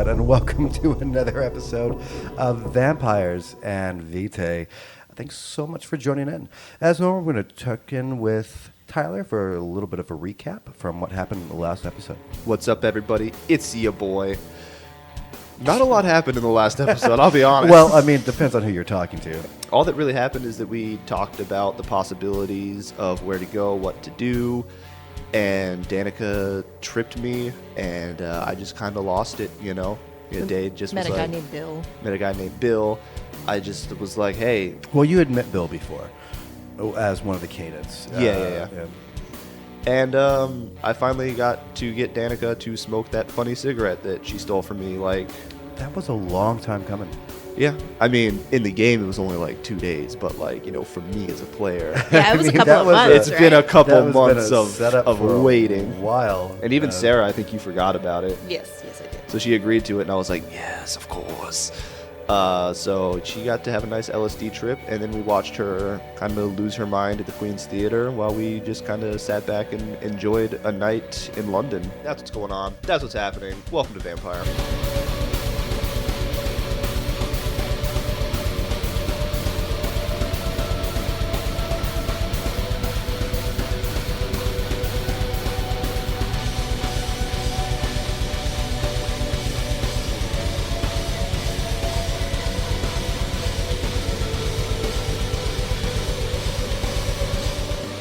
everyone, and welcome to another episode of Vampires and Vitae. Thanks so much for joining in. As normal, we're going to check in with Tyler for a little bit of a recap from what happened in the last episode. What's up, everybody? It's your boy. Not a lot happened in the last episode, I'll be honest. Well, I mean, it depends on who you're talking to. All that really happened is that we talked about the possibilities of where to go, what to do, and Danika tripped me, and I just kind of lost it, you know? Dade just Met was a guy like, named Bill. Met a guy named Bill. I just was like, hey. Well, you had met Bill before as one of the cadets. Yeah. And I finally got to get Danika to smoke that funny cigarette that she stole from me, like... That was a long time coming. Yeah. I mean, in the game, it was only like 2 days, but like, you know, for me as a player... Yeah, it was a couple of months, It's been a couple months of waiting. A while. And even Sarah, I think you forgot about it. Yes, I did. So she agreed to it, and I was like, yes, of course. So she got to have a nice LSD trip, and then we watched her kind of lose her mind at the Queen's Theatre while we just kind of sat back and enjoyed a night in London. That's what's going on. That's what's happening. Welcome to Vampire.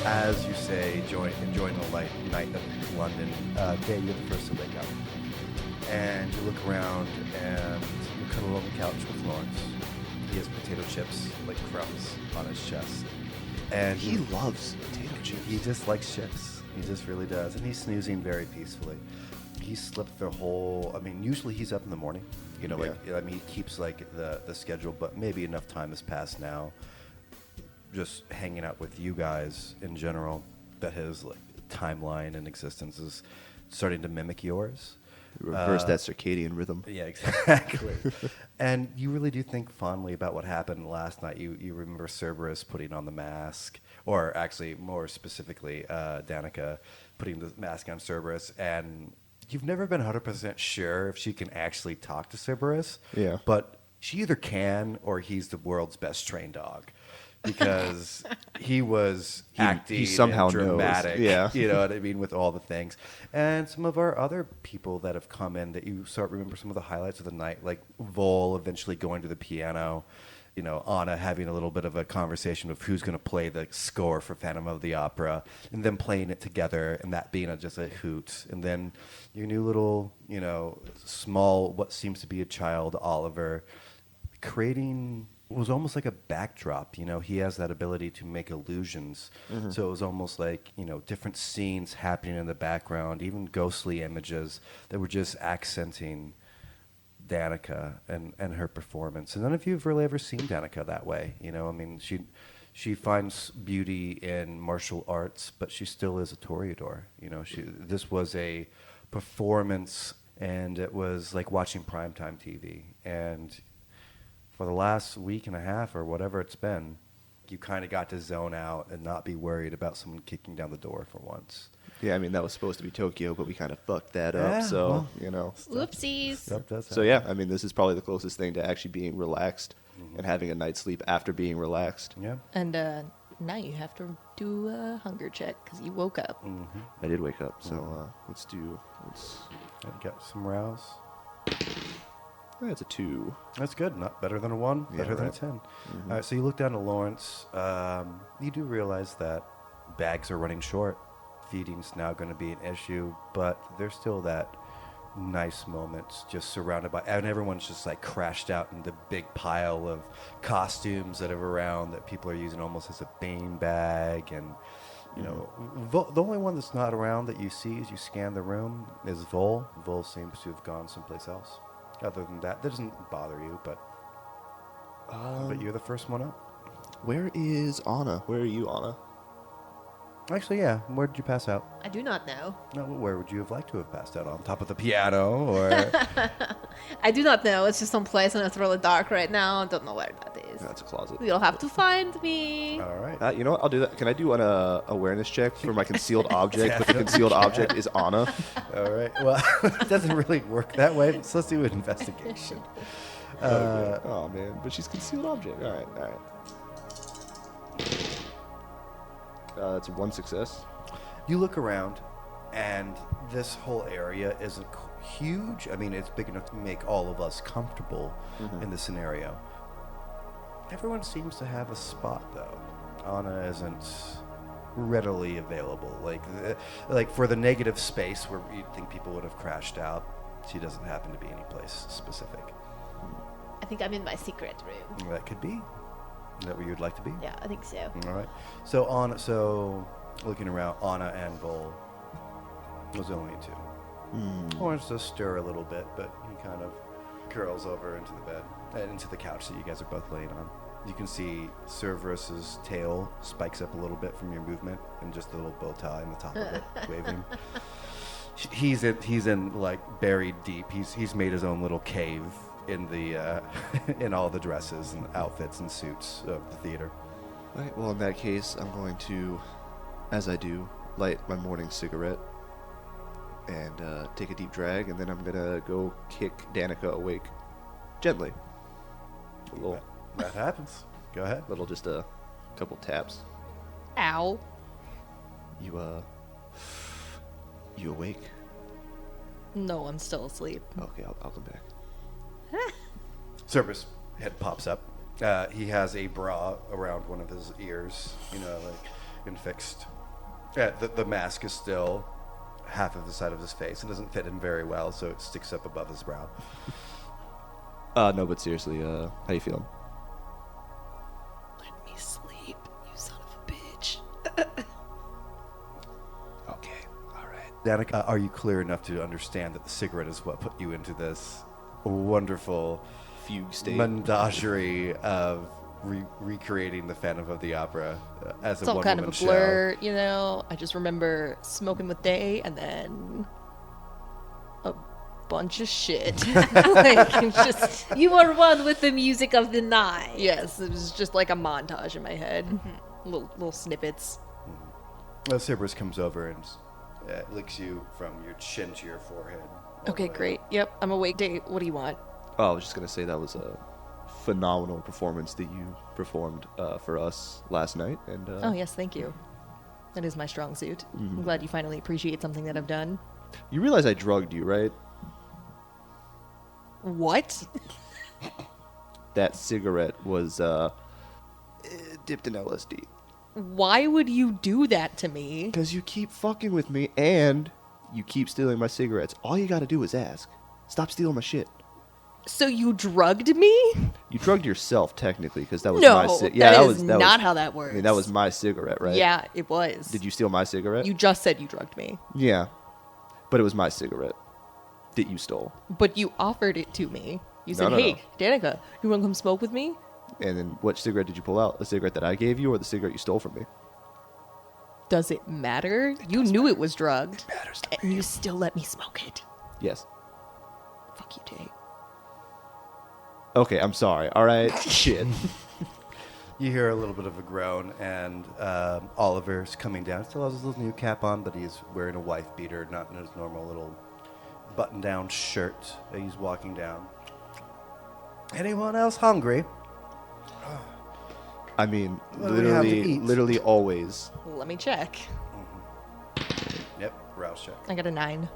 As you say, enjoying the light night of London. Day, you're the first to wake up. And you look around and you cuddle on the couch with Lawrence. He has potato chips like crumbs on his chest. And He loves potato chips. he just likes chips. He just really does. And he's snoozing very peacefully. He slept the whole, usually he's up in the morning. You know, he keeps like the schedule, but maybe enough time has passed now. Just hanging out with you guys in general, that his like timeline and existence is starting to mimic yours. Reverse that circadian rhythm. Yeah, exactly. And you really do think fondly about what happened last night. You remember Cerberus putting on the mask, or actually more specifically, Danika putting the mask on Cerberus, and you've never been 100% sure if she can actually talk to Cerberus. Yeah. But she either can, or he's the world's best trained dog. Because he was acting he somehow and dramatic, knows. Yeah. you know what I mean, with all the things. And some of our other people that have come in that you start remember some of the highlights of the night, like Vol eventually going to the piano, you know, Anna having a little bit of a conversation of who's going to play the score for Phantom of the Opera, and them playing it together, and that being just a hoot. And then your new little, you know, small, what seems to be a child, Oliver, creating... It was almost like a backdrop, you know. He has that ability to make illusions. Mm-hmm. So it was almost like, you know, different scenes happening in the background, even ghostly images that were just accenting Danika and her performance. And none of you have really ever seen Danika that way, you know. I mean, she finds beauty in martial arts, but she still is a toreador. You know, this was a performance, and it was like watching primetime TV. And for the last week and a half or whatever it's been, you kind of got to zone out and not be worried about someone kicking down the door for once. Yeah, I mean, that was supposed to be Tokyo, but we kind of fucked that up, so, well, you know. Whoopsies. So, yeah, I mean, this is probably the closest thing to actually being relaxed and having a night's sleep after being relaxed. Yeah. And now you have to do a hunger check because you woke up. Mm-hmm. I did wake up, so let's... Got some rouse. That's a 2. That's good. Not better than a 1, Yeah, better than a right. 10. Mm-hmm. All right, so you look down to Lawrence. You do realize that bags are running short. Feeding's now going to be an issue, but there's still that nice moments just surrounded by, and everyone's just like crashed out in the big pile of costumes that are around that people are using almost as a bean bag. And, you know, the only one that's not around that you see as you scan the room is Vol. Vol seems to have gone someplace else. Other than that doesn't bother you, but you're the first one up. Where is Anna? Where are you, Anna? Actually, yeah. Where did you pass out? I do not know. No, where would you have liked to have passed out? On top of the piano, or I do not know. It's just someplace and it's really dark right now. I don't know where that is. That's a closet. You'll have to find me. all right. You know what? I'll do that. Can I do an awareness check for my concealed object? But the concealed object is Anna. All right. Well, it doesn't really work that way. So let's do an investigation. Okay. Oh man, but she's concealed object. All right. That's one success. You look around, and this whole area isn't huge. I mean, it's big enough to make all of us comfortable in the scenario. Everyone seems to have a spot, though. Anna isn't readily available. Like for the negative space where you'd think people would have crashed out, she doesn't happen to be any place specific. I think I'm in my secret room. That could be. Is that where you'd like to be? Yeah, I think so. All right. So looking around, Anna and Vol was only two. Wants to stir a little bit, but he kind of curls over into the bed, into the couch that you guys are both laying on. You can see Cerberus's tail spikes up a little bit from your movement, and just a little bow tie on the top of it, waving. He's in like buried deep. He's made his own little cave in the in all the dresses and outfits and suits of the theater. Right. Well, in that case, I'm going to, as I do, light my morning cigarette and take a deep drag, and then I'm gonna go kick Danika awake gently. A little, That happens. Go ahead. just a couple taps. Ow. You awake? No, I'm still asleep. Okay, I'll come back. Cerberus' head pops up. He has a bra around one of his ears, and fixed. The mask is still half of the side of his face. It doesn't fit him very well, so it sticks up above his brow. No, but seriously, how you feeling? Let me sleep, you son of a bitch. Okay, all right. Danika, are you clear enough to understand that the cigarette is what put you into this wonderful Fugue state. menagerie of recreating the Phantom of the Opera as It's a all one-woman kind of a show? blur, you know. I just remember smoking with Day and then a bunch of shit. Like, it's just, You are one with the music of the night. yes, it was just like a montage in my head. Little snippets. Cerberus comes over and licks you from your chin to your forehead. all Okay, the way great. Yep, I'm awake. Day, what do you want? Oh, I was just gonna say that was a phenomenal performance that you performed for us last night, and Oh, yes, thank you. That is my strong suit. I'm glad you finally appreciate something that I've done. you realize I drugged you, right? What? That cigarette was dipped in LSD. Why would you do that to me? Because you keep fucking with me and you keep stealing my cigarettes. All you gotta do is ask. Stop stealing my shit. So you drugged me? You drugged yourself, technically, because that was No, my that is not how that works. I mean, that was my cigarette, right? Yeah, it was. Did you steal my cigarette? You just said you drugged me, Yeah. But it was my cigarette that you stole. but you offered it to me. You said, No, "Hey, Danika, you want to come smoke with me?" And then what cigarette did you pull out? The cigarette that I gave you or the cigarette you stole from me? Does it matter? You knew it was drugged, Matters to and you still let me smoke it. Yes. Fuck you, Day. Okay, I'm sorry. All right. Shit. You hear a little bit of a groan, and Oliver's coming down. Still has his little new cap on, but he's wearing a wife beater, not in his normal little button-down shirt. He's walking down. Anyone else hungry? I mean, What do we have to eat? literally always. Let me check. Yep, rouse check. I got a 9.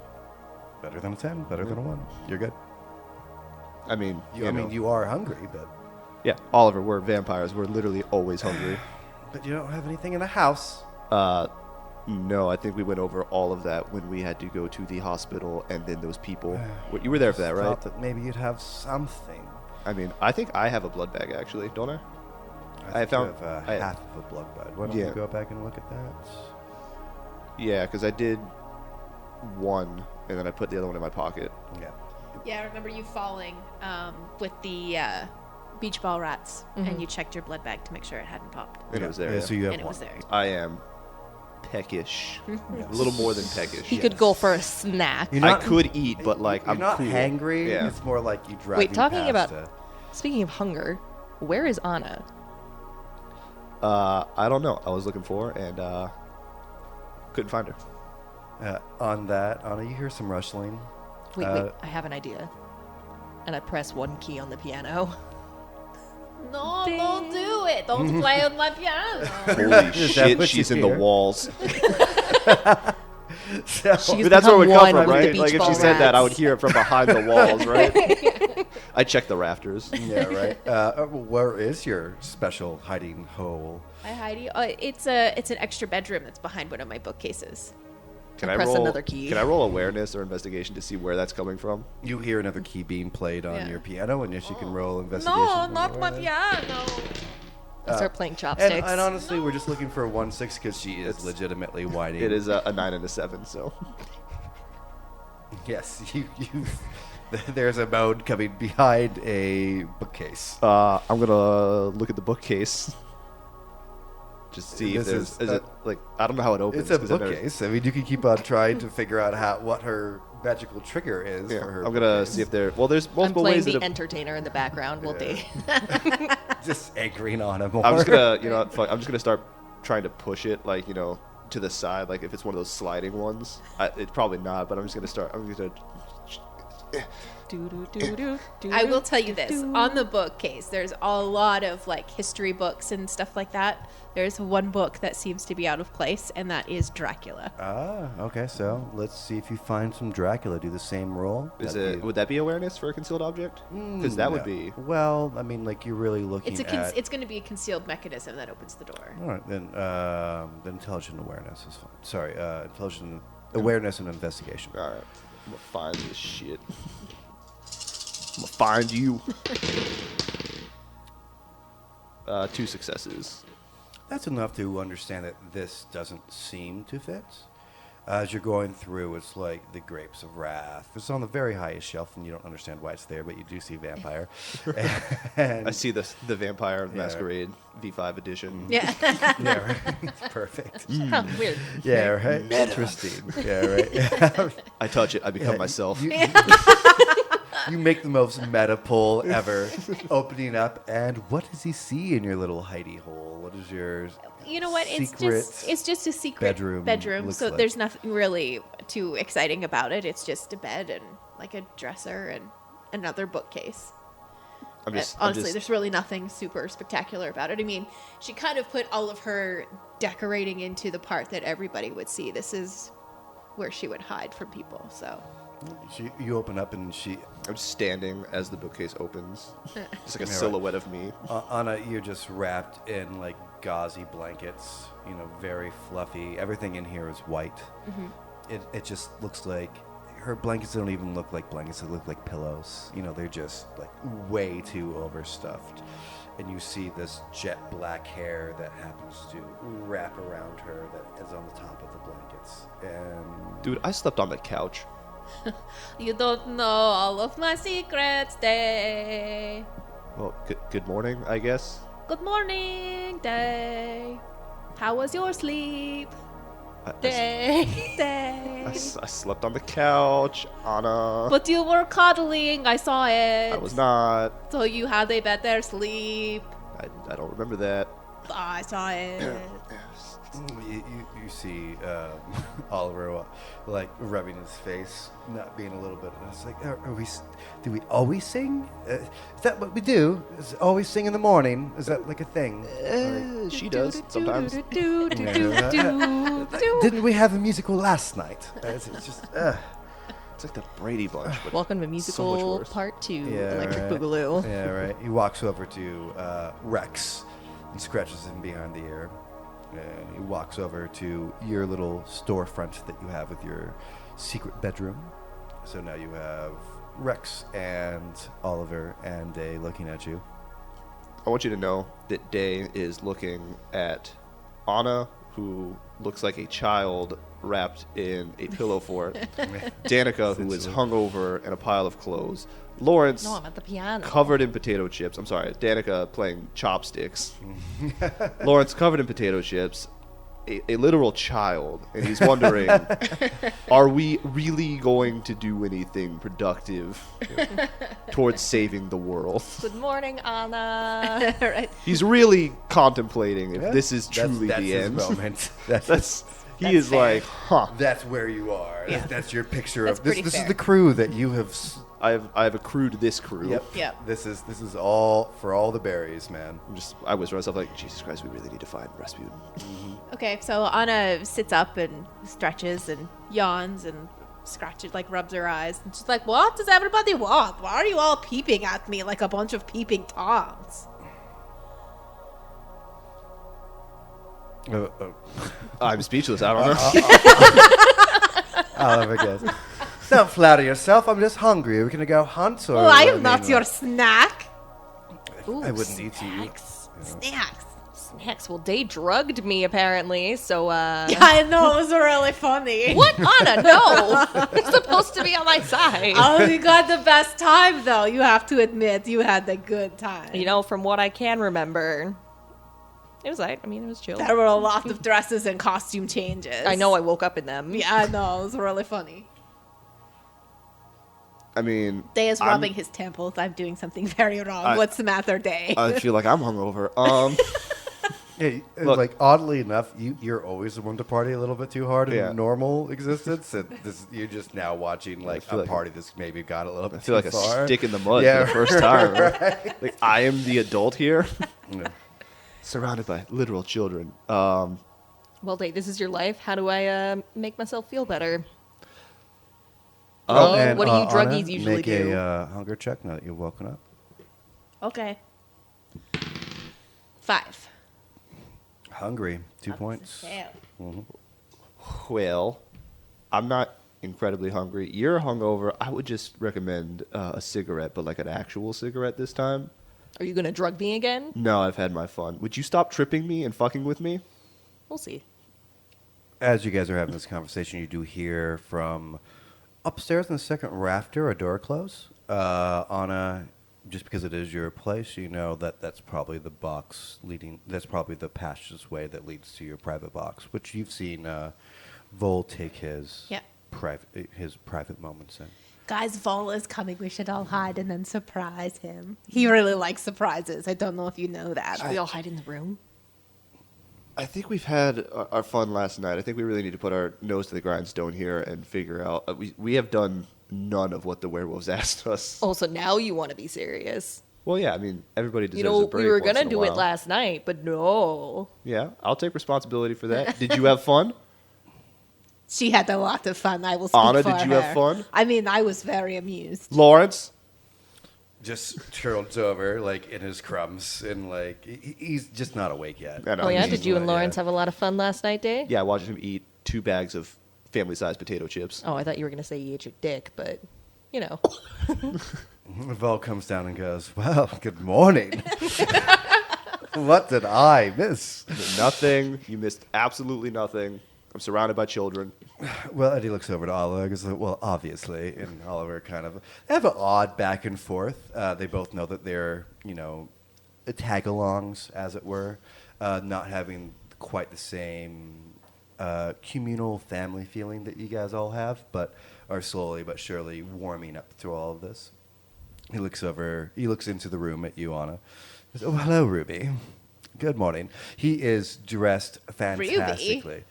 Better than a 10, better than a 1. You're good. I mean, You are hungry, but yeah, Oliver, we're vampires. We're literally always hungry. you don't have anything in the house. No, I think we went over all of that when we had to go to the hospital and then those people. You were there for that, right? Thought that maybe you'd have something. I mean, I think I have a blood bag, actually, don't I? I think found- you have I- half of a blood bag. Why don't Yeah. you go back and look at that? Yeah, because I did one, and then I put the other one in my pocket. Yeah. Yeah, I remember you falling with the beach ball rats, and you checked your blood bag to make sure it hadn't popped. And it was there. Yeah, Yeah. so you have And it one. was there. I am peckish. A little more than peckish. He could go for a snack. You're not- I could eat, but like You're I'm not cool. hangry. Yeah. It's more like you drive. Wait, talking about... Speaking of hunger, where is Anna? I don't know. I was looking for her and couldn't find her. On that, Anna, you hear some rustling. Wait, I have an idea. And I press one key on the piano. No, don't do it. Don't play on my piano. Holy shit, what she's you in the hear? walls. So, She's That's where it would become come one from, with the right? beach Like if she ball said that, I would rats. hear it from behind the walls, right? I check the rafters. yeah, right. Where is your special hiding hole? Hi, Heidi. It's an extra bedroom that's behind one of my bookcases. Can I I press roll another key. Can I roll awareness or investigation to see where that's coming from? You hear another key being played on Yeah. your piano, and yes, you can roll investigation. No, and not my awareness. piano. I start playing chopsticks. And honestly, we're just looking for a 1-6 because she is legitimately whining. It is a 9 and a 7, so Yes, you. There's a moan coming behind a bookcase. I'm gonna look at the bookcase. Just see if This there's. is, Is it like I don't know how it opens. It's a 'cause I've never- bookcase. I mean, you can keep on trying to figure out what her magical trigger is Yeah, for her. I'm gonna bookcase. see if there. Well, there's I'm multiple playing ways the that. entertainer in the background while they... Just angering on him more. I'm just gonna, fuck, I'm just gonna start trying to push it, like to the side, like if it's one of those sliding ones. It's probably not, but I'm just gonna start. I'm gonna. I will tell you this. On the bookcase, there's a lot of like history books and stuff like that. There's one book that seems to be out of place, and that is Dracula. Okay. So let's see if you find some Dracula. Do the same roll. Would that be awareness for a concealed object? Because that would be. Well, I mean, like you're really looking at. It's going to be a concealed mechanism that opens the door. All right, then intelligent awareness is fine. Sorry, intelligent awareness and investigation. All right, I'm gonna find this shit. I'm gonna find you. 2 successes. That's enough to understand that this doesn't seem to fit. As you're going through, it's like the Grapes of Wrath. It's on the very highest shelf, and you don't understand why it's there, but you do see vampire. And I see the Vampire Masquerade V5 edition. Yeah. yeah, right. It's perfect. Huh, weird. Yeah, right. Interesting. Yeah, right. I touch it, I become myself. You make the most meta pull ever, opening up, and what does he see in your little hidey hole? What is your You know what? secret It's just a secret bedroom looks so like? there's nothing really too exciting about it. It's just a bed and like a dresser and another bookcase. Honestly, there's really nothing super spectacular about it. I mean, she kind of put all of her decorating into the part that everybody would see. This is where she would hide from people. So You open up and I'm standing as the bookcase opens. Just like a Yeah, silhouette of me. Anna, you're just wrapped in like gauzy blankets, very fluffy. Everything in here is white. It just looks like her blankets don't even look like blankets. They look like pillows. They're just like way too overstuffed. And you see this jet black hair that happens to wrap around her that is on the top of the blankets. And Dude, I slept on the couch. you don't know all of my secrets, Day. Well, good morning, I guess. Good morning, Day. How was your sleep? Day. Day. I slept on the couch, Anna. But you were cuddling, I saw it. I was not. So you had a better sleep. I don't remember that. I saw it. you see Oliver like rubbing his face, not being a little bit. And it's like, do we always sing? Is that what we do? Is it always sing in the morning? Is that like a thing? She does sometimes. Didn't we have a musical last night? It's just. It's like the Brady Bunch. But Welcome to so much musical worse. part 2, Yeah, Electric right. Boogaloo. Yeah, right. He walks over to Rex and scratches him behind the ear. And he walks over to your little storefront that you have with your secret bedroom. So now you have Rex and Oliver and Day looking at you. I want you to know that Day is looking at Anna, who looks like a child wrapped in a pillow fort. Danika, who is hungover in a pile of clothes. Lawrence, No, I'm at the piano. covered in potato chips. I'm sorry, Danika playing chopsticks. Lawrence covered in potato chips. a literal child, and he's wondering, are we really going to do anything productive towards saving the world? Good morning, Anna. Right. He's really contemplating if Yeah, this is truly that's the his end. moment. He is fair. like, huh. That's where you are. Yeah. That's your picture That's of this. pretty This is fair. the crew that you have. I have accrued this crew. Yep. This is all for all the berries, man. I whisper myself like, Jesus Christ, we really need to find Rasputin. Okay, so Anna sits up and stretches and yawns and scratches, like rubs her eyes. And she's like, what does everybody want? Why are you all peeping at me like a bunch of peeping Toms? I'm speechless. I don't know. I'll never guess. Don't flatter yourself. I'm just hungry. Are we gonna go hunt or? Oh, I am mean, not your snack. Ooh, I wouldn't eat you. snacks. Snacks. Snacks. Well, they drugged me apparently, so I know, it was really funny. What, Anna? No, you're supposed to be on my side. Oh, you got the best time, though. You have to admit, you had the good time. You know, from what I can remember, it was like, I mean, it was chill. There were a lot of dresses and costume changes. I know I woke up in them. Yeah, I know. It was really funny. I mean, Day is rubbing his temples. I'm doing something very wrong. What's the matter, Day? I feel like I'm hungover. Yeah, Look. like oddly enough, you're always the one to party a little bit too hard in Yeah. normal existence, and you're just now watching like feel a like- party that's maybe got a little bit I feel like too a far. stick in the mud Yeah, for the first time. right. Like I am the adult here, Yeah. surrounded by literal children. Well, Dave, this is your life. How do I make myself feel better? Oh, Oh, and, what do you Anna, druggies usually make do? a hunger check now that you've woken up. Okay. 5. Hungry, 2 points. Well, I'm not incredibly hungry. You're hungover. I would just recommend a cigarette, but like an actual cigarette this time. Are you gonna drug me again? No, I've had my fun. Would you stop tripping me and fucking with me? We'll see. As you guys are having this conversation, you do hear from upstairs in the second rafter a door close. Anna, just because it is your place, you know that's probably the box leading. That's probably the passageway that leads to your private box, which you've seen Vol take his Yep. private moments in. Guys, Vol is coming. We should all hide and then surprise him. He really likes surprises. I don't know if you know that. Should we all hide in the room? I think we've had our fun last night. I think we really need to put our nose to the grindstone here and figure out. We have done none of what the werewolves asked us. Oh, so now you want to be serious? Well, yeah. I mean, everybody deserves You know, a break. we were once gonna in a do it while. last night, but no. Yeah, I'll take responsibility for that. Did you have fun? She had a lot of fun. I will speak Anna, for did you her. have fun? I mean, I was very amused. Lawrence? Just turns over like in his crumbs and like he's just not awake yet. I know, Oh yeah, he's- did you and Yeah. Lawrence have a lot of fun last night, Dave? Yeah, I watched him eat 2 bags of family-sized potato chips. Oh, I thought you were gonna say you ate your dick, but you know. Vol comes down and goes, "Well, good morning. What did I miss?" Nothing. You missed absolutely nothing. I'm surrounded by children. Well, Eddie looks over to Oliver and goes, "Well, obviously," and Oliver kind of they have an odd back and forth. They both know that they're, tag-alongs, as it were, not having quite the same communal family feeling that you guys all have, but are slowly but surely warming up through all of this. He looks into the room at you, Anna. He goes, "Oh, hello, Ruby. Good morning." He is dressed fantastically.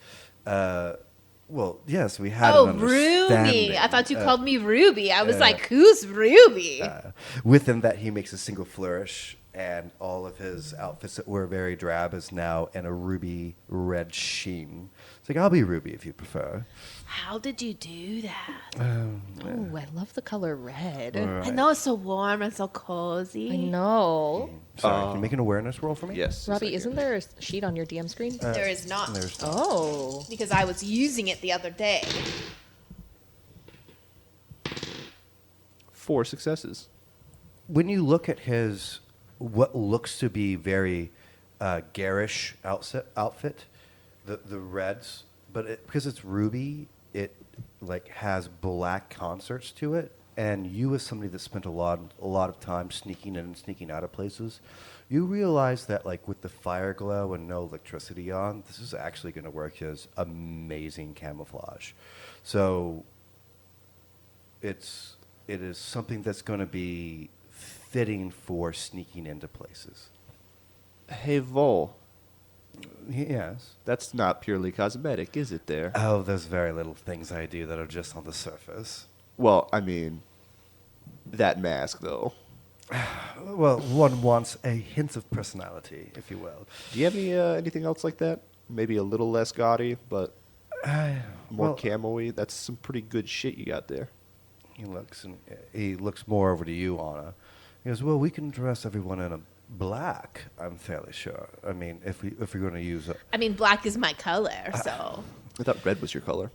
Well, yes, we had Oh, an Ruby. understanding. I thought you called me Ruby. I was like, who's Ruby? Within that, he makes a single flourish, and all of his outfits that were very drab is now in a ruby red sheen. It's like, I'll be Ruby if you prefer. How did you do that? Oh, I love the color red. I know it's so warm and so cozy. I know. Sorry, can you make an awareness roll for me? Yes. Robbie, isn't there a sheet on your DM screen? There is not. Oh. Because I was using it the other day. 4 successes. When you look at his, what looks to be very garish outfit, the reds, but because it's ruby, it like has black concerts to it, and you as somebody that spent a lot of time sneaking in and sneaking out of places, you realize that like with the fire glow and no electricity on, this is actually going to work as amazing camouflage. So it is something that's going to be fitting for sneaking into places. Hey, Vol. Yes. That's not purely cosmetic, is it there? Oh, there's very little things I do that are just on the surface. Well, I mean, that mask, though. Well, one wants a hint of personality, if you will. Do you have anything else like that? Maybe a little less gaudy, but more camo-y? That's some pretty good shit you got there. He looks more over to you, Anna. He goes, well, we can dress everyone in a black, I'm fairly sure. I mean, if we're going to use it. I mean, black is my color, so. I thought red was your color.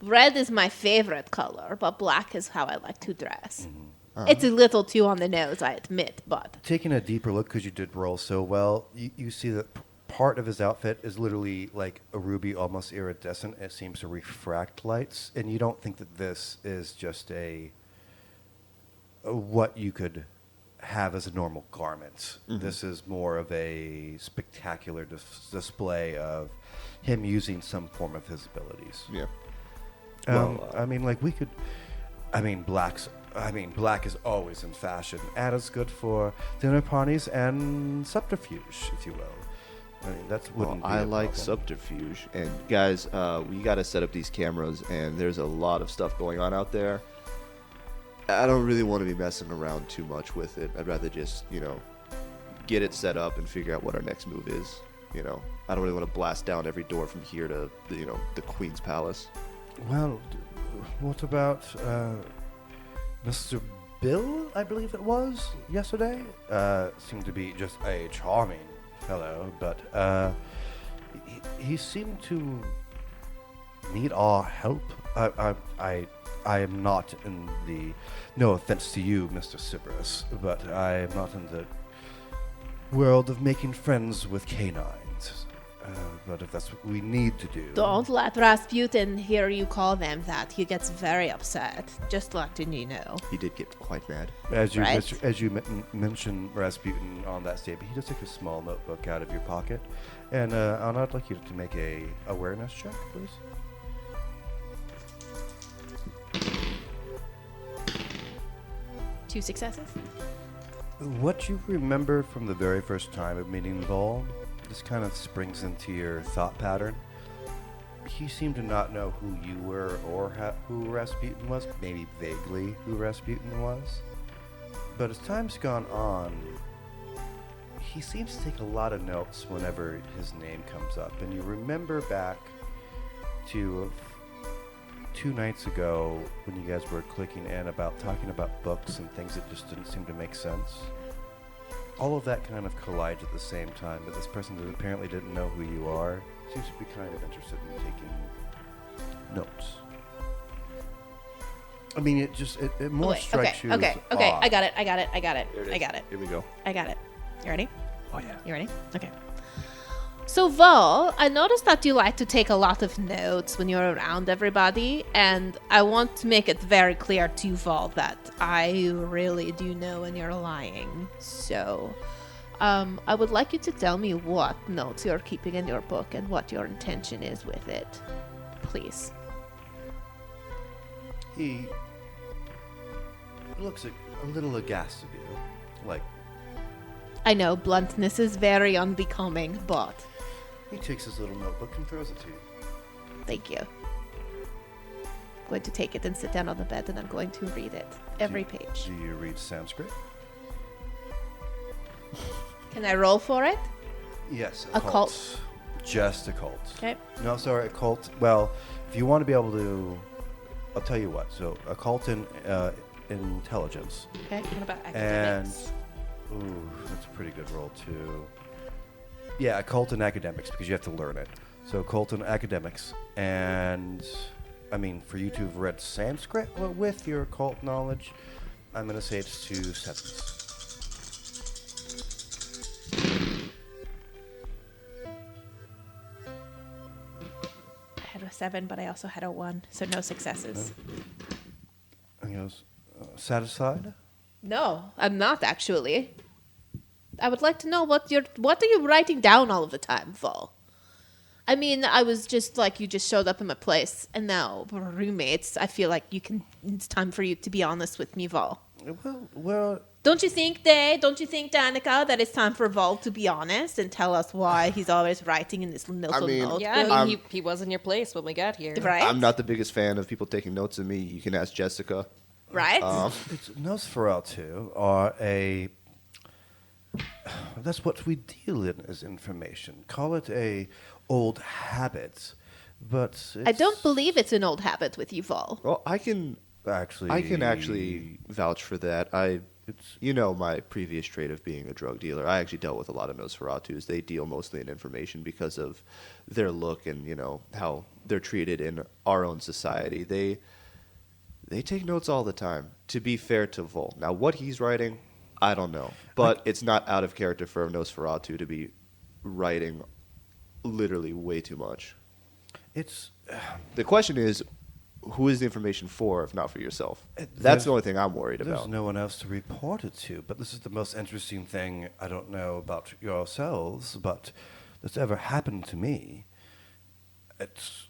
Red is my favorite color, but black is how I like to dress. Mm-hmm. It's a little too on the nose, I admit, but. Taking a deeper look, because you did roll so well, you see that part of his outfit is literally like a ruby, almost iridescent. It seems to refract lights, and you don't think that this is just what you could have as a normal garment. Mm-hmm. This is more of a spectacular display of him using some form of his abilities. Yeah. Black is always in fashion, and it's good for dinner parties and subterfuge, if you will. I mean, I like subterfuge. And guys, we got to set up these cameras, and there's a lot of stuff going on out there. I don't really want to be messing around too much with it. I'd rather just, get it set up and figure out what our next move is. I don't really want to blast down every door from here to, the Queen's Palace. Well, what about Mr. Bill, I believe it was, yesterday? Seemed to be just a charming fellow, but he seemed to need our help. I am not in the, no offense to you, Mr. Cerberus, but I am not in the world of making friends with canines. But if that's what we need to do. Don't let Rasputin hear you call them that. He gets very upset. Just letting you know. He did get quite mad. As you mentioned Rasputin on that statement, he just took a small notebook out of your pocket. And Anna, I'd like you to make a awareness check, please. 2 successes. What you remember from the very first time of meeting Vol, this kind of springs into your thought pattern. He seemed to not know who you were or who Rasputin was, maybe vaguely who Rasputin was. But as time's gone on, he seems to take a lot of notes whenever his name comes up. And you remember back to 2 nights ago when you guys were clicking in about talking about books and things that just didn't seem to make sense. All of that kind of collides at the same time, but this person that apparently didn't know who you are seems to be kind of interested in taking notes. I mean, it more strikes you Okay, as I odd. got it. There it is. Here we go. I got it. You ready? Oh, yeah. You ready? Okay. So, Vol, I noticed that you like to take a lot of notes when you're around everybody, and I want to make it very clear to you, Vol, that I really do know when you're lying. So, I would like you to tell me what notes you're keeping in your book and what your intention is with it. Please. He looks a little aghast of you, like... I know, bluntness is very unbecoming, but... He takes his little notebook and throws it to you. Thank you. I'm going to take it and sit down on the bed, and I'm going to read it. Every page. Do you read Sanskrit? Can I roll for it? Yes, Occult. Just occult. Okay. No, sorry, occult. Well, if you want to be able to... I'll tell you what. So, occult in intelligence. Okay, what about academics? Ooh, that's a pretty good roll, too. Yeah, occult and academics, because you have to learn it. So occult and academics. And, I mean, for you to have read Sanskrit with your occult knowledge, I'm going to say it's 2 7s. I had a 7, but I also had a 1, so no successes. And he goes, satisfied? No, I'm not actually. I would like to know what are you writing down all of the time, Vol? I mean, I was just like, you just showed up in my place, and now we're roommates. I feel like it's time for you to be honest with me, Vol. Well, Don't you think, Danika, that it's time for Vol to be honest and tell us why he's always writing in this little notebook? Yeah, I mean, he was in your place when we got here. Right? I'm not the biggest fan of people taking notes of me. You can ask Jessica. Right? it's Nosferatu are a... That's what we deal in as information. Call it a old habit, but I don't believe it's an old habit with you, Vol. Well, I can actually vouch for that. My previous trait of being a drug dealer, I actually dealt with a lot of Nosferatus. They deal mostly in information because of their look and, how they're treated in our own society. They take notes all the time, to be fair to Vol. Now, what he's writing, I don't know. But it's not out of character for a Nosferatu to be writing literally way too much. The question is, who is the information for if not for yourself? That's the only thing I'm worried about. There's no one else to report it to, but this is the most interesting thing, I don't know about yourselves, but that's ever happened to me. It's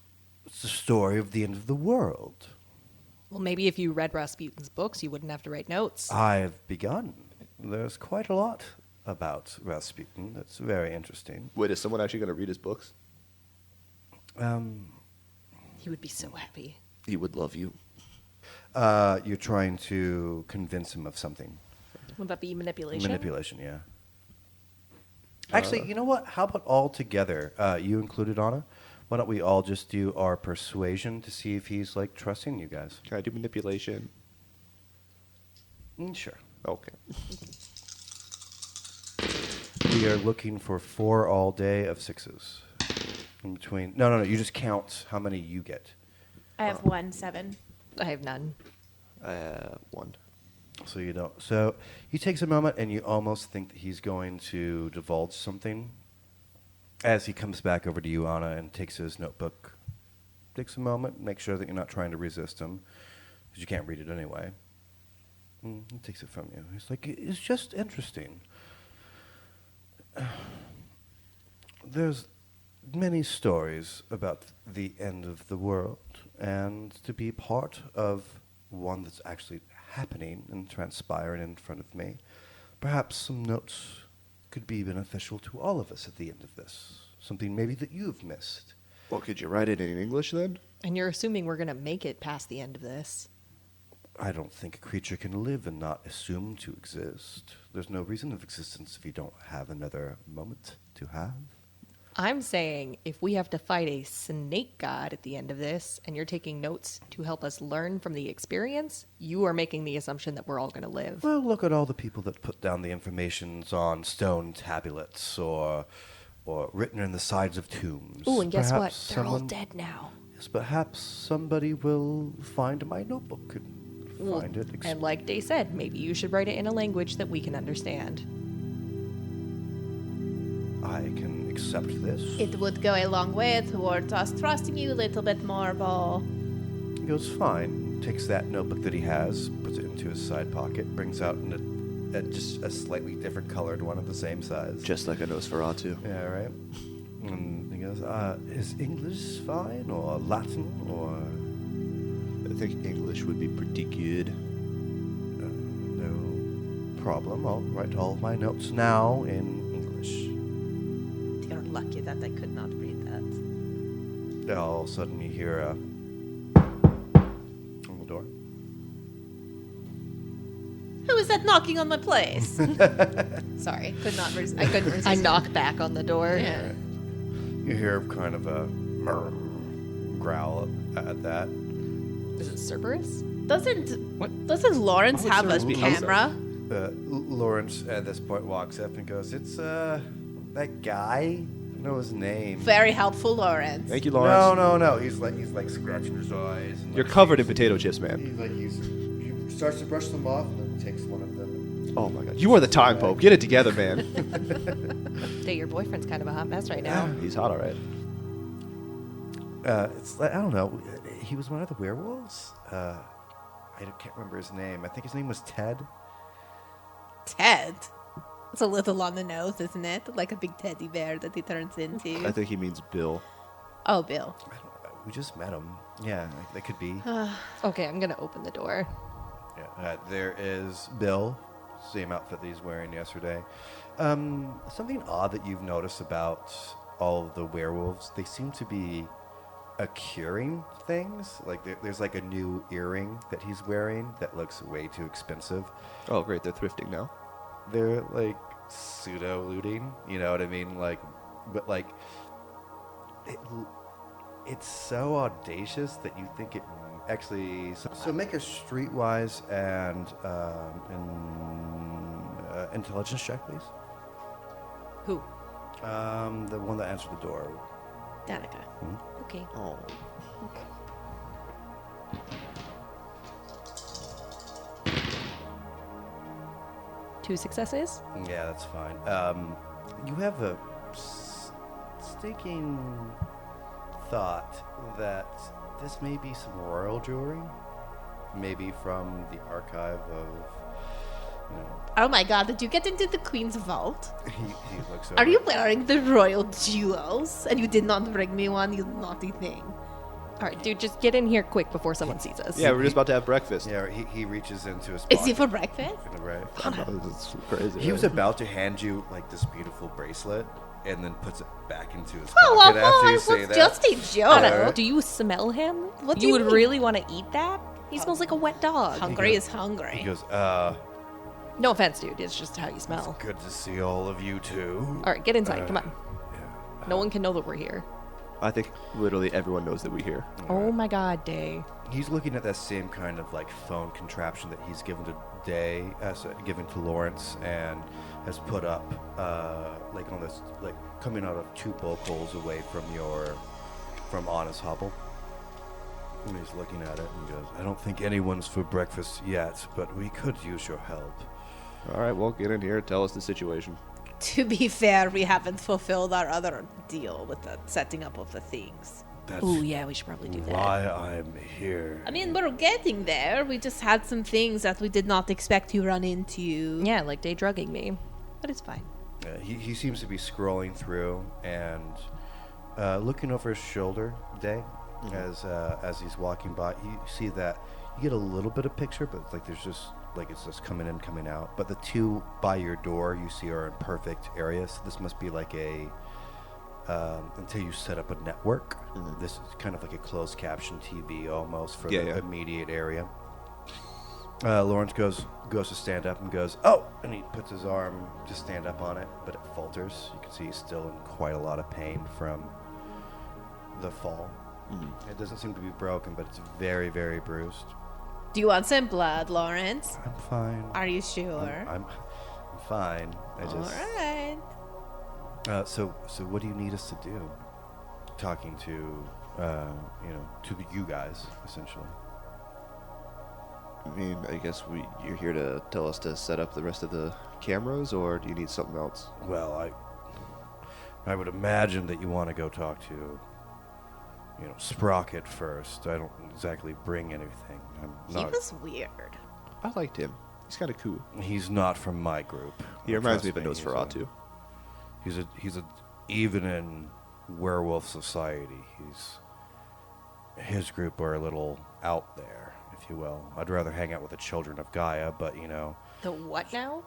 the story of the end of the world. Well, maybe if you read Rasputin's books, you wouldn't have to write notes. I've begun. There's quite a lot about Rasputin. That's very interesting. Wait, is someone actually going to read his books? He would be so happy. He would love you. You're trying to convince him of something. Would that be manipulation? Manipulation, yeah. Actually, you know what? How about all together? You included, Anna? Why don't we all just do our persuasion to see if he's, trusting you guys? Can I do manipulation? Sure. Okay. We are looking for 4 all day of 6s. In between. No. You just count how many you get. I have 7. I have none. I have 1. So you don't. So he takes a moment, and you almost think that he's going to divulge something. As he comes back over to you, Anna, and takes his notebook. Takes a moment, make sure that you're not trying to resist him, because you can't read it anyway. He takes it from you. He's like, it's just interesting. There's many stories about the end of the world, and to be part of one that's actually happening and transpiring in front of me, perhaps some notes could be beneficial to all of us at the end of this. Something maybe that you've missed. Well, could you write it in English then? And you're assuming we're going to make it past the end of this. I don't think a creature can live and not assume to exist. There's no reason of existence if you don't have another moment to have. I'm saying if we have to fight a snake god at the end of this, and you're taking notes to help us learn from the experience, you are making the assumption that we're all going to live. Well, look at all the people that put down the informations on stone tablets or written in the sides of tombs. Oh, and guess what? Perhaps They're all dead now. Yes, perhaps somebody will find my notebook and find it. And like Day said, maybe you should write it in a language that we can understand. I can accept this. It would go a long way towards us trusting you a little bit more, Vol. He goes, fine. Takes that notebook that he has, puts it into his side pocket, brings out just a slightly different colored one of the same size. Just like a Nosferatu. Yeah, right? And he goes, is English fine, or Latin, or... I think English would be pretty good. No problem. I'll write all of my notes now in English. You're lucky that I could not read that. All of a sudden you hear on the door. Who is that knocking on my place? Sorry, I couldn't resist. I knock back on the door. Yeah. You hear kind of a growl at that. Is it Cerberus? Doesn't Lawrence Oh, have a sorry. camera? Lawrence at this point walks up and goes, it's that guy. I don't know his name. Very helpful, Lawrence. Thank you, Lawrence. No. He's like scratching his eyes. And You're covered in potato chips, man. He starts to brush them off and then takes one of them. Oh my god. You are the time pope. Get it together, man. Day, your boyfriend's kind of a hot mess right now. He's hot, all right. It's like, I don't know. He was one of the werewolves. can't remember his name. I think his name was Ted. Ted? It's a little on the nose, isn't it? Like a big teddy bear that he turns into. I think he means Bill. Oh, Bill. I don't know. We just met him. Yeah, that could be. Okay, I'm gonna open the door. Yeah, there is Bill, same outfit that he's wearing yesterday. Something odd that you've noticed about all of the werewolves, they seem to be curing things. Like there's like a new earring that he's wearing that looks way too expensive. Oh, great. They're thrifting now. They're like pseudo looting, you know what I mean? Like, but like, it's so audacious that you think it actually. So make a streetwise and intelligence check, please. Who? The one that answered the door. Danika. Okay. Oh. 2 successes. Yeah, that's fine. You have a stinking thought that this may be some royal jewelry, maybe from the archive of, you know. Oh my god, did you get into the Queen's vault? He looks over. Are you wearing the royal jewels? And you did not bring me one, you naughty thing. All right, dude, just get in here quick before someone sees us. Yeah, we're just about to have breakfast. Yeah, he reaches into his Is pocket. it for breakfast? Right. I know, it's crazy. He was right? about to hand you like this beautiful bracelet, and then puts it back into his Oh, pocket after I you was say that. just a joke. Alright. Do you smell him? What do you you would mean? really want to eat that? He smells like a wet dog. Hungry is He hungry. goes, No offense, dude. It's just how you smell. good to see all of you too. All right, get inside. Come on. Yeah. No one can know that we're here. I think literally everyone knows that we're here. Oh my God, Day. He's looking at that same kind of like phone contraption that he's given to Day, given to Lawrence, and has put up like on this, like coming out of 2 bulk holes away from Anna's hovel. And he's looking at it and goes, I don't think anyone's for breakfast yet, but we could use your help. All right, well, get in here. Tell us the situation. To be fair, we haven't fulfilled our other deal with the setting up of the things. That's Oh yeah, we should probably do that. why I'm here. I mean, we're getting there. We just had some things that we did not expect to run into. Yeah, like Day drugging me, but it's fine. He seems to be scrolling through and looking over his shoulder, Day, as he's walking by. You see that you get a little bit of picture, but like there's just like it's just coming in, coming out. But the 2 by your door you see are in perfect areas. So this must be like a until you set up a network. This is kind of like a closed caption TV almost for the immediate area. Lawrence goes to stand up and goes, oh, and he puts his arm to stand up on it, but it falters. You can see he's still in quite a lot of pain from the fall. It doesn't seem to be broken, but it's very, very bruised. Do you want some blood, Lawrence? I'm fine. Are you sure? I'm fine. I just. All right. So what do you need us to do? Talking to, to you guys essentially. I mean, I guess you're here to tell us to set up the rest of the cameras, or do you need something else? Well, I would imagine that you want to go talk to, Sprocket first. I don't exactly bring anything. He was weird. I liked him. He's kind of cool. He's not from my group. He reminds me Trust of a Nosferatu. He's a even in werewolf society. His group are a little out there, if you will. I'd rather hang out with the children of Gaia, but The what now?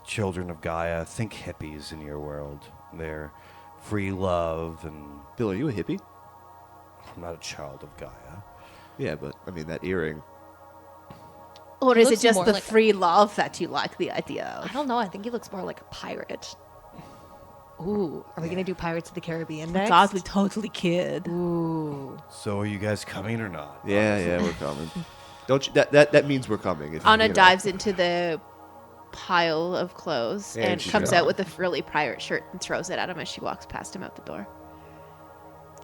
children of Gaia, think hippies in your world. They're free love, and Bill, are you a hippie? I'm not a child of Gaia. Yeah, but I mean that earring. Or He is it looks just more the like free love that you like the idea I of? don't know. I think he looks more like a pirate. Ooh, are we gonna do Pirates of the Caribbean next? God, we totally kid. Ooh. So are you guys coming or not? Yeah, we're coming. Don't you, that means we're coming. If, Anna you know. dives into the pile of clothes Yeah, and she's comes gone. out with a frilly pirate shirt and throws it at him as she walks past him out the door.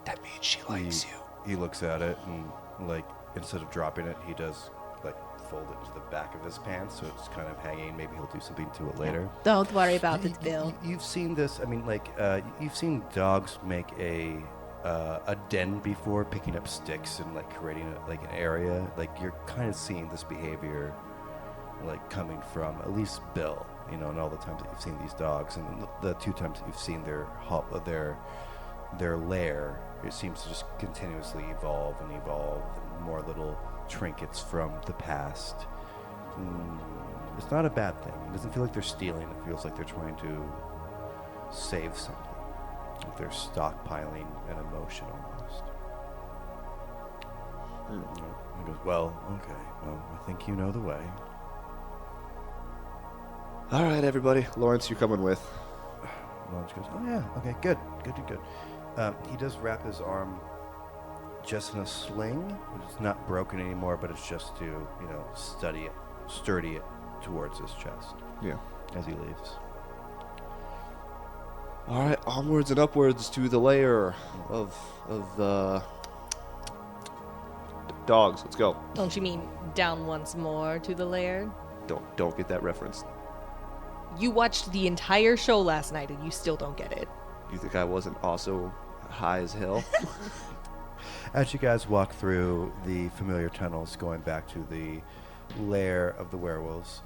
That means she likes you. He looks at it and like instead of dropping it, he does like fold it to the back of his pants, so it's kind of hanging. Maybe he'll do something to it later. Don't worry about it, Bill. You've seen this. I mean, like you've seen dogs make a a den before, picking up sticks and like creating like an area. Like you're kind of seeing this behavior, like coming from at least Bill, and all the times that you've seen these dogs, and the 2 times that you've seen their lair, it seems to just continuously evolve, and more little trinkets from the past. It's not a bad thing. It doesn't feel like they're stealing. It feels like they're trying to save something. Like they're stockpiling an emotion almost. He goes, well, okay. Well, I think you know the way. All right, everybody. Lawrence, you're coming with. Lawrence goes, oh yeah, okay, good. He does wrap his arm just in a sling. It's not broken anymore, but it's just to, sturdy it towards his chest. Yeah. As he leaves. All right, onwards and upwards to the lair of dogs. Let's go. Don't you mean down once more to the lair? Don't get that reference. You watched the entire show last night and you still don't get it. You think I wasn't also high as hell? As you guys walk through the familiar tunnels going back to the lair of the werewolves,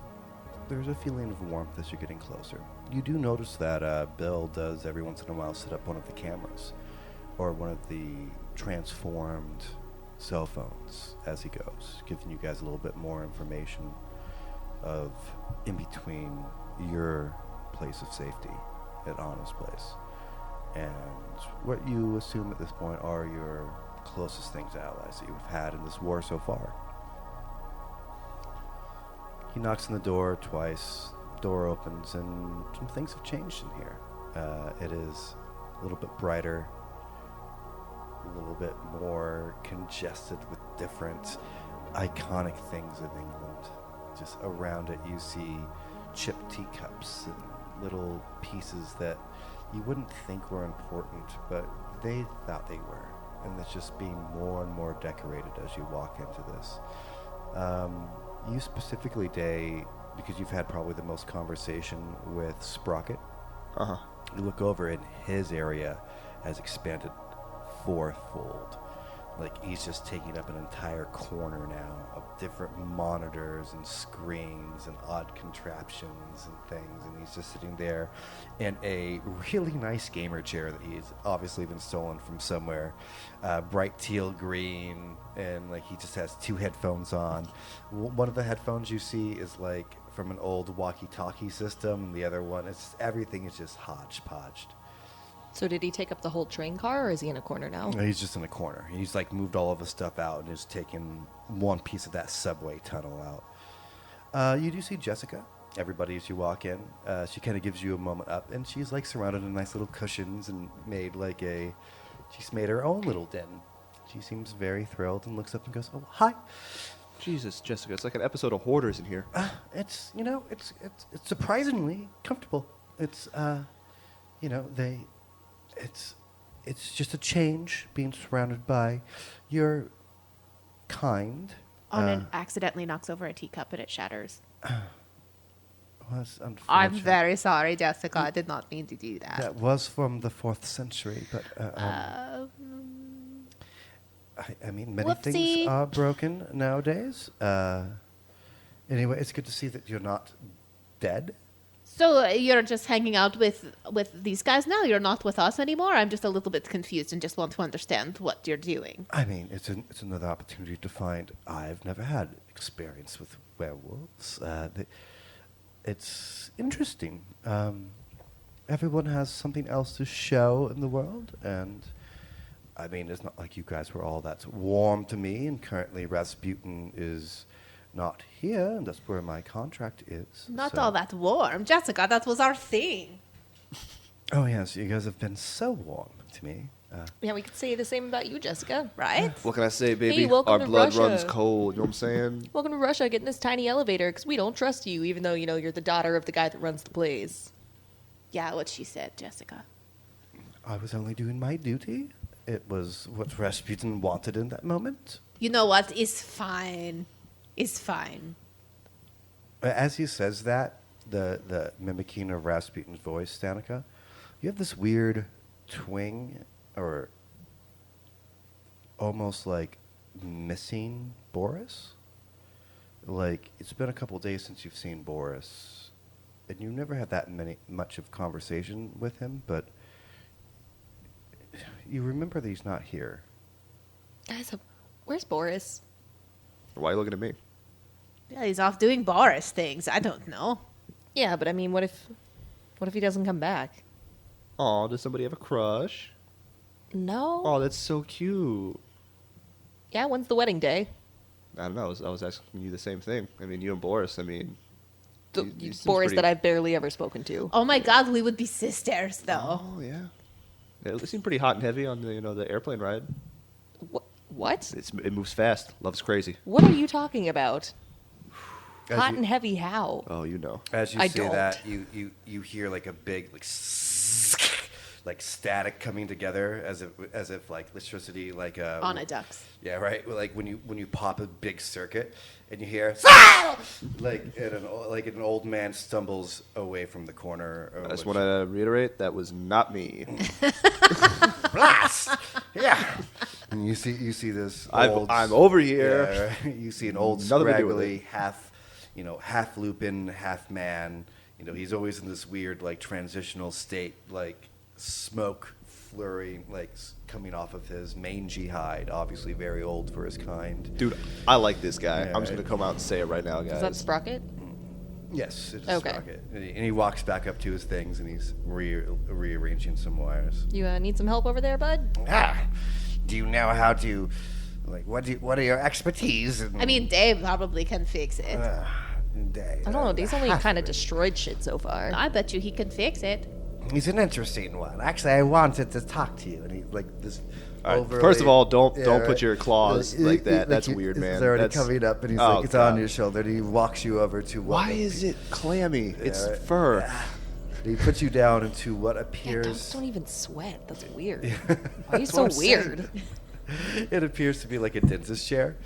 there's a feeling of warmth as you're getting closer. You do notice that Bill does every once in a while set up one of the cameras or one of the transformed cell phones as he goes, giving you guys a little bit more information of in between your place of safety at Anna's place and what you assume at this point are your closest things allies that you've had in this war so far. He knocks on the door twice, door opens, and some things have changed in here. It is a little bit brighter, a little bit more congested with different iconic things of England. Just around it you see chipped teacups and little pieces that you wouldn't think were important, but they thought they were. And it's just being more and more decorated as you walk into this. You specifically, Day, because you've had probably the most conversation with Sprocket. Uh-huh. You look over and his area has expanded fourfold. Like he's just taking up an entire corner now of different monitors and screens and odd contraptions and things, and he's just sitting there in a really nice gamer chair that he's obviously been stolen from somewhere, bright teal green, and like he just has 2 headphones on. One of the headphones you see is like from an old walkie-talkie system, and the other one, everything is just hodgepodged. So did he take up the whole train car, or is he in a corner now? He's just in a corner. He's like moved all of his stuff out and is taking one piece of that subway tunnel out. You do see Jessica. Everybody, as you walk in, she kind of gives you a moment up, and she's like surrounded in nice little cushions and she's made her own little den. She seems very thrilled and looks up and goes, "Oh, hi." Jesus, Jessica, it's like an episode of Hoarders in here. It's surprisingly comfortable. It's just a change being surrounded by your kind. Anna accidentally knocks over a teacup and it shatters. Well, that's unfortunate. I'm very sorry, Jessica. I did not mean to do that. That was from the 4th century, but I mean, many Whoopsie. things are broken nowadays. Anyway, it's good to see that you're not dead. So you're just hanging out with these guys now? You're not with us anymore? I'm just a little bit confused and just want to understand what you're doing. I mean, it's another opportunity to find. I've never had experience with werewolves. It's interesting. Everyone has something else to show in the world, and I mean, it's not like you guys were all that warm to me, and currently Rasputin is not here, and that's where my contract is. Not so. all that warm. Jessica, that was our thing. Oh, yes, you guys have been so warm to me. Yeah, we could say the same about you, Jessica. Right? What can I say, baby? welcome Our to blood Russia. runs cold. You know what I'm saying? Welcome to Russia. Get in this tiny elevator because we don't trust you, even though, you're the daughter of the guy that runs the place. Yeah, what she said, Jessica. I was only doing my duty. It was what Rasputin wanted in that moment. You know what? It's fine. It's fine. As he says that, the mimicking of Rasputin's voice, Danika, you have this weird twang or almost like missing Boris. Like, it's been a couple days since you've seen Boris, and you never had that much of conversation with him, but you remember that he's not here. Guys, where's Boris? Why are you looking at me? Yeah, he's off doing Boris things. I don't know. Yeah, but I mean, what if he doesn't come back? Oh, does somebody have a crush? No. Oh, that's so cute. Yeah, when's the wedding day? I don't know. I was asking you the same thing. I mean, you and Boris. I mean, you seem Boris pretty- that I've barely ever spoken to. Oh my God, we would be sisters though. Oh yeah. It seemed pretty hot and heavy on the airplane ride. What? It moves fast. Love's crazy. What are you talking about? As Hot you- and heavy how? Oh, you know. As you I say don't. that, you hear like a big like static coming together as if like electricity like On a ducks. Yeah, right. Like when you pop a big circuit and you hear like an old man stumbles away from the corner. I just want to reiterate that was not me. blast. Yeah. And you see this. I'm over here. Yeah, right? You see an old Nothing to do with scraggly half Lupin, half man. He's always in this weird like transitional state, like smoke flurry like coming off of his mangy hide, obviously very old for his kind. Dude, I like this guy. Yeah, I'm just right. going to come out and say it right now, guys. Is that Sprocket? Yes, it's Okay. Sprocket. And he walks back up to his things and he's rearranging some wires. You need some help over there, bud? Do you know how to, like, what are your expertise? I mean, Dave probably can fix it. Dave. I don't know. Dave's only kind of destroyed shit so far. I bet you he can fix it. He's an interesting one. Actually, I wanted to talk to you, and he's like this. All right, overly- first of all, don't Yeah, put your claws like that. That's he- weird, man. He's already That's- coming up, and he's Oh, like, it's on God. your shoulder, and he walks you over to what? Why is it clammy? It's right. fur. He puts you down into what Yeah, appears. dogs don't even sweat. That's weird. Yeah. Why are you That's so what I'm saying. weird? It appears to be like a dentist chair,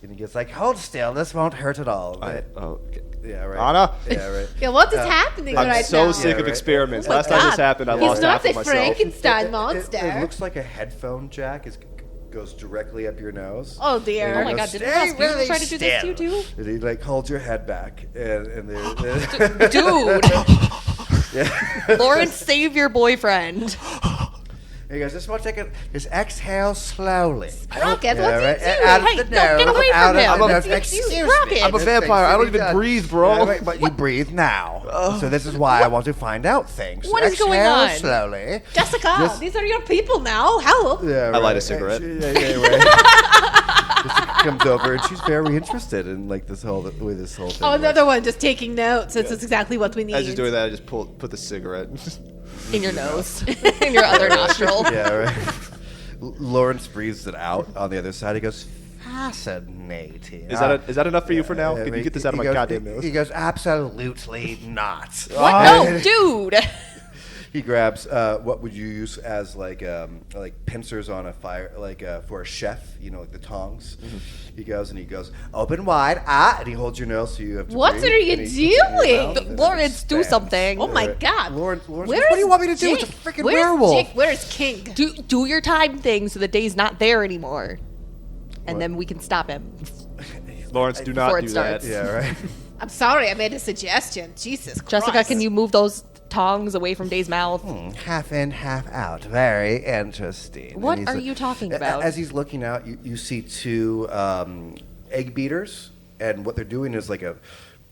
and he gets like, "Hold still, this won't hurt at all." Okay. Yeah, right. Anna? Yeah, right. Yeah, what is happening I'm right so now? sick Yeah, of right. experiments. Oh my Last time this God. happened, I He's lost not half the of myself. Frankenstein monster. It looks like a headphone jack goes directly up your nose. Oh dear. Oh my goes, god, did "Stay Rasputin really try to do this to you still." too? And he like holds your head back, and Dude! yeah. Lawrence, save your boyfriend. He goes, just want to take it. Just exhale slowly. Sprocket, Yeah, what's right. he doing? Out of Hey, the no, get nose, away from out of him. the What's nose. he doing? Excuse me. Sprocket. I'm a This vampire. I don't thing's even done. breathe, bro. Yeah, right, but you breathe now. So this is why I want to find out things. What is going Exhale on? slowly. Jessica, Just- these are your people now. Help. Yeah, I light a right. cigarette. Yeah, right. Jessica comes over and she's very interested in like the way this whole thing. Oh, works. another one just taking notes. This is exactly what we need. As he's doing that, I just put the cigarette. In your nose. In your other nostril. Yeah, right. Lawrence breathes it out on the other side. He goes, fascinating. Is that enough for you for now? Can you get this out of my goddamn nose? He goes, absolutely not. What? No, dude! He grabs what would you use as like pincers on a fire, like for a chef, like the tongs. Mm-hmm. He goes, open wide, and he holds your nose so you have to What breathe, are you and he puts it in your doing? mouth, and then Lawrence, it do expands. something. Oh my God. Lawrence, Where what do you is want me to do? It's a Jake? freaking Where's werewolf. Jake? Where's King? Do your time thing so the day's not there anymore. And then we can stop him. Lawrence, do Before not it do starts. that. Yeah, right. I'm sorry, I made a suggestion. Jesus Christ. Jessica, can you move those tongs away from Dave's mouth? Half in, half out. Very interesting. What And he's are you talking about? As he's looking out, you see two egg beaters, and what they're doing is like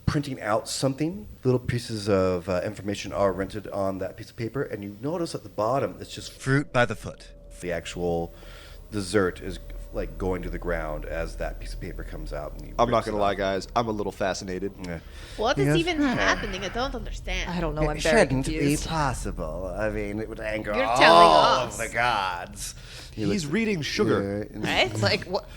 printing out something. Little pieces of information are rented on that piece of paper, and you notice at the bottom it's just fruit by the foot. The actual dessert is like going to the ground as that piece of paper comes out. And he I'm not rips gonna it lie, off. guys. I'm a little fascinated. Yeah. What He is goes, even happening? I don't understand. I don't know. I'm It very shouldn't confused. be possible. I mean, it would anger You're all telling of us. the gods. He's reading sugar. Yeah, and- Right? It's like, what?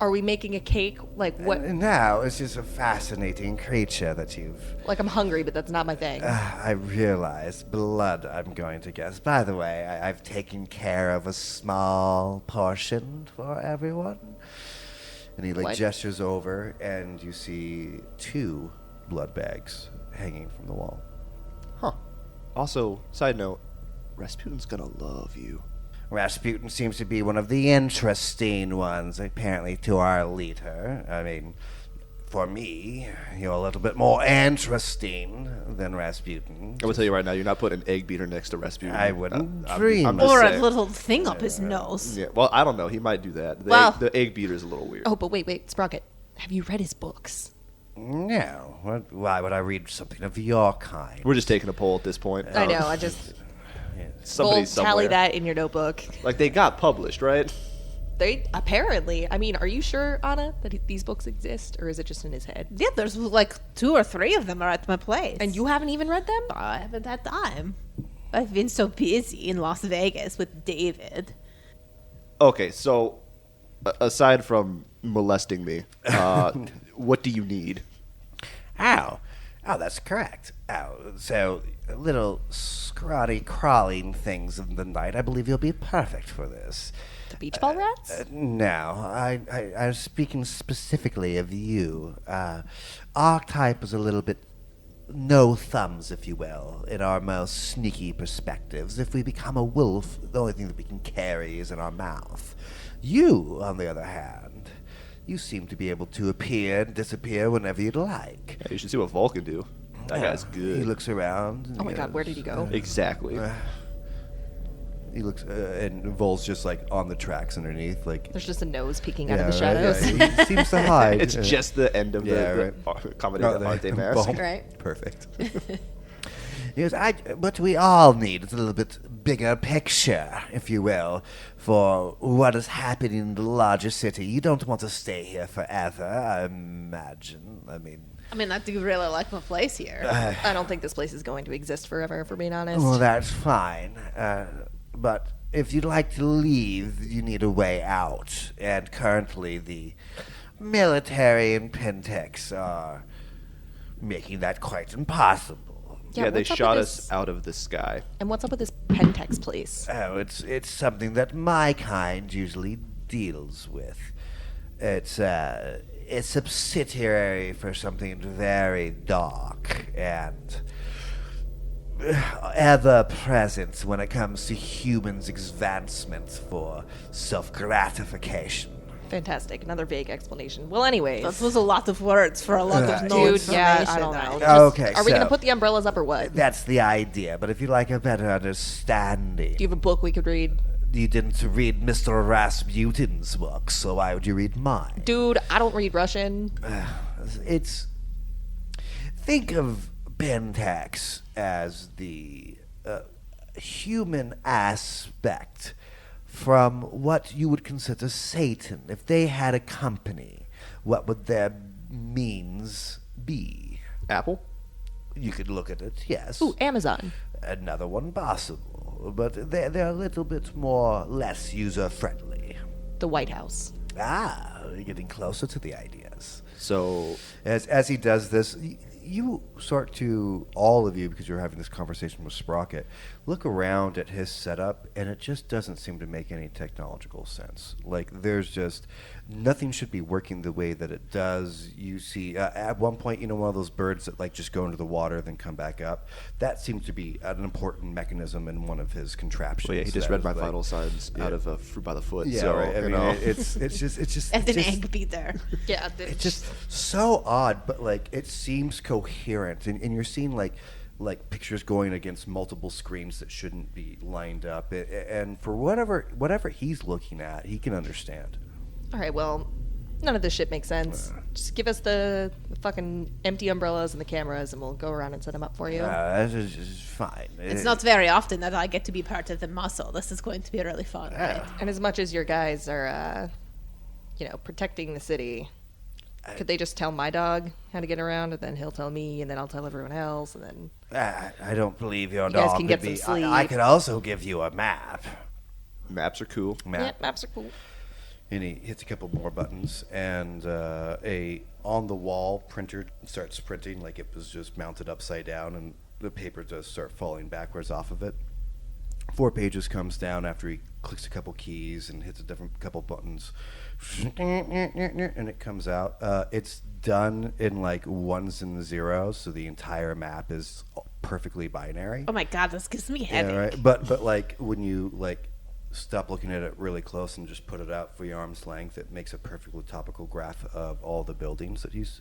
Are we making a cake? Like, what? And now it's just a fascinating creature that you've. Like, I'm hungry, but that's not my thing. I realize blood. I'm going to guess. By the way, I've taken care of a small portion for everyone. And he What? gestures over, and you see two blood bags hanging from the wall. Huh. Also, side note, Rasputin's gonna love you. Rasputin seems to be one of the interesting ones, apparently, to our leader. I mean, for me, you're a little bit more interesting than Rasputin. I will tell you right now, you're not putting an egg beater next to Rasputin. I wouldn't dream I'm of just Or a saying. little thing up his nose. Yeah, well, I don't know. He might do that. The egg beater is a little weird. Oh, but wait, Sprocket. Have you read his books? No. Why would I read something of your kind? We're just taking a poll at this point. I know. I just Somebody Well, somewhere. tally that in your notebook. Like, they got published, right? They apparently. I mean, are you sure, Anna, that these books exist, or is it just in his head? Yeah, there's like 2 or 3 of them are at my place. And you haven't even read them? I haven't had time. I've been so busy in Las Vegas with David. Okay, so aside from molesting me, what do you need? Oh, that's correct. So little scrawny crawling things in the night. I believe you'll be perfect for this. The beach ball rats? No, I was speaking specifically of you. Our type is a little bit no thumbs, if you will, in our most sneaky perspectives. If we become a wolf, the only thing that we can carry is in our mouth. You, on the other hand, you seem to be able to appear and disappear whenever you'd like. Yeah, you should see what Vulcan do. That guy's good. He looks around. Oh my God, where did he go? Exactly. He looks, and Vol's just like on the tracks underneath, like. There's just a nose peeking out of the right, shadows. yeah, he seems to hide. It's just the end of the comedy Oh, of arte mask. boom. Right. Perfect. He goes, what we all need is a little bit bigger picture, if you will, for what is happening in the larger city. You don't want to stay here forever, I imagine. I mean, I do really like my place here. I don't think this place is going to exist forever, for being honest. Well, that's fine. But if you'd like to leave, you need a way out. And currently, the military in Pentex are making that quite impossible. Yeah, they what's up shot with us this- out of the sky. And what's up with this Pentex place? Oh, it's something that my kind usually deals with. It's a subsidiary for something very dark and ever present when it comes to humans' advancement for self-gratification. Fantastic. Another vague explanation. Well, anyways. That was a lot of words for a lot of no Dude, yeah, I information. don't know. Just- Okay, Are we going so- to put the umbrellas up or what? That's the idea, but if you'd like a better understanding, Do you have a book we could read? you didn't read Mr. Rasputin's book, so why would you read mine? Dude, I don't read Russian. It's think of Pentex as the human aspect from what you would consider Satan. If they had a company, what would their means be? Apple? You could look at it, yes. Ooh, Amazon. Another one possible, but they're a little bit less user friendly. The White House. You're getting closer to the ideas. So, As he does this, you start to, all of you, because you're having this conversation with Sprocket, look around at his setup, and it just doesn't seem to make any technological sense. Like, there's just, nothing should be working the way that it does. You see, at one point, one of those birds that, like, just go into the water, then come back up. That seems to be an important mechanism in one of his contraptions. well, yeah, he just that read my is, like- vital signs out of Fruit by the Foot. Yeah, so, right. I mean, it's just And it's an just- egg beater. Yeah. it's just so odd, but like it seems coherent, and you're seeing like pictures going against multiple screens that shouldn't be lined up, and for whatever he's looking at, he can understand. All right, well, none of this shit makes sense. Just give us the fucking empty umbrellas and the cameras, and we'll go around and set them up for you. That's just fine. It's not very often that I get to be part of the muscle. This is going to be really fun, right? And as much as your guys are, protecting the city, could they just tell my dog how to get around, and then he'll tell me, and then I'll tell everyone else, and then... I don't believe your You guys dog can could get be. some I sleep. could also give you a map. Maps are cool. Yeah, maps are cool. And he hits a couple more buttons, and a on-the-wall printer starts printing like it was just mounted upside down, and the paper does start falling backwards off of it. 4 pages comes down after he clicks a couple keys and hits a couple buttons, and it comes out. It's done in like ones and zeros, so the entire map is perfectly binary. Oh my god, this gives me headache. Yeah, right. But like when you like stop looking at it really close and just put it out for your arm's length, it makes a perfectly topical graph of all the buildings that he's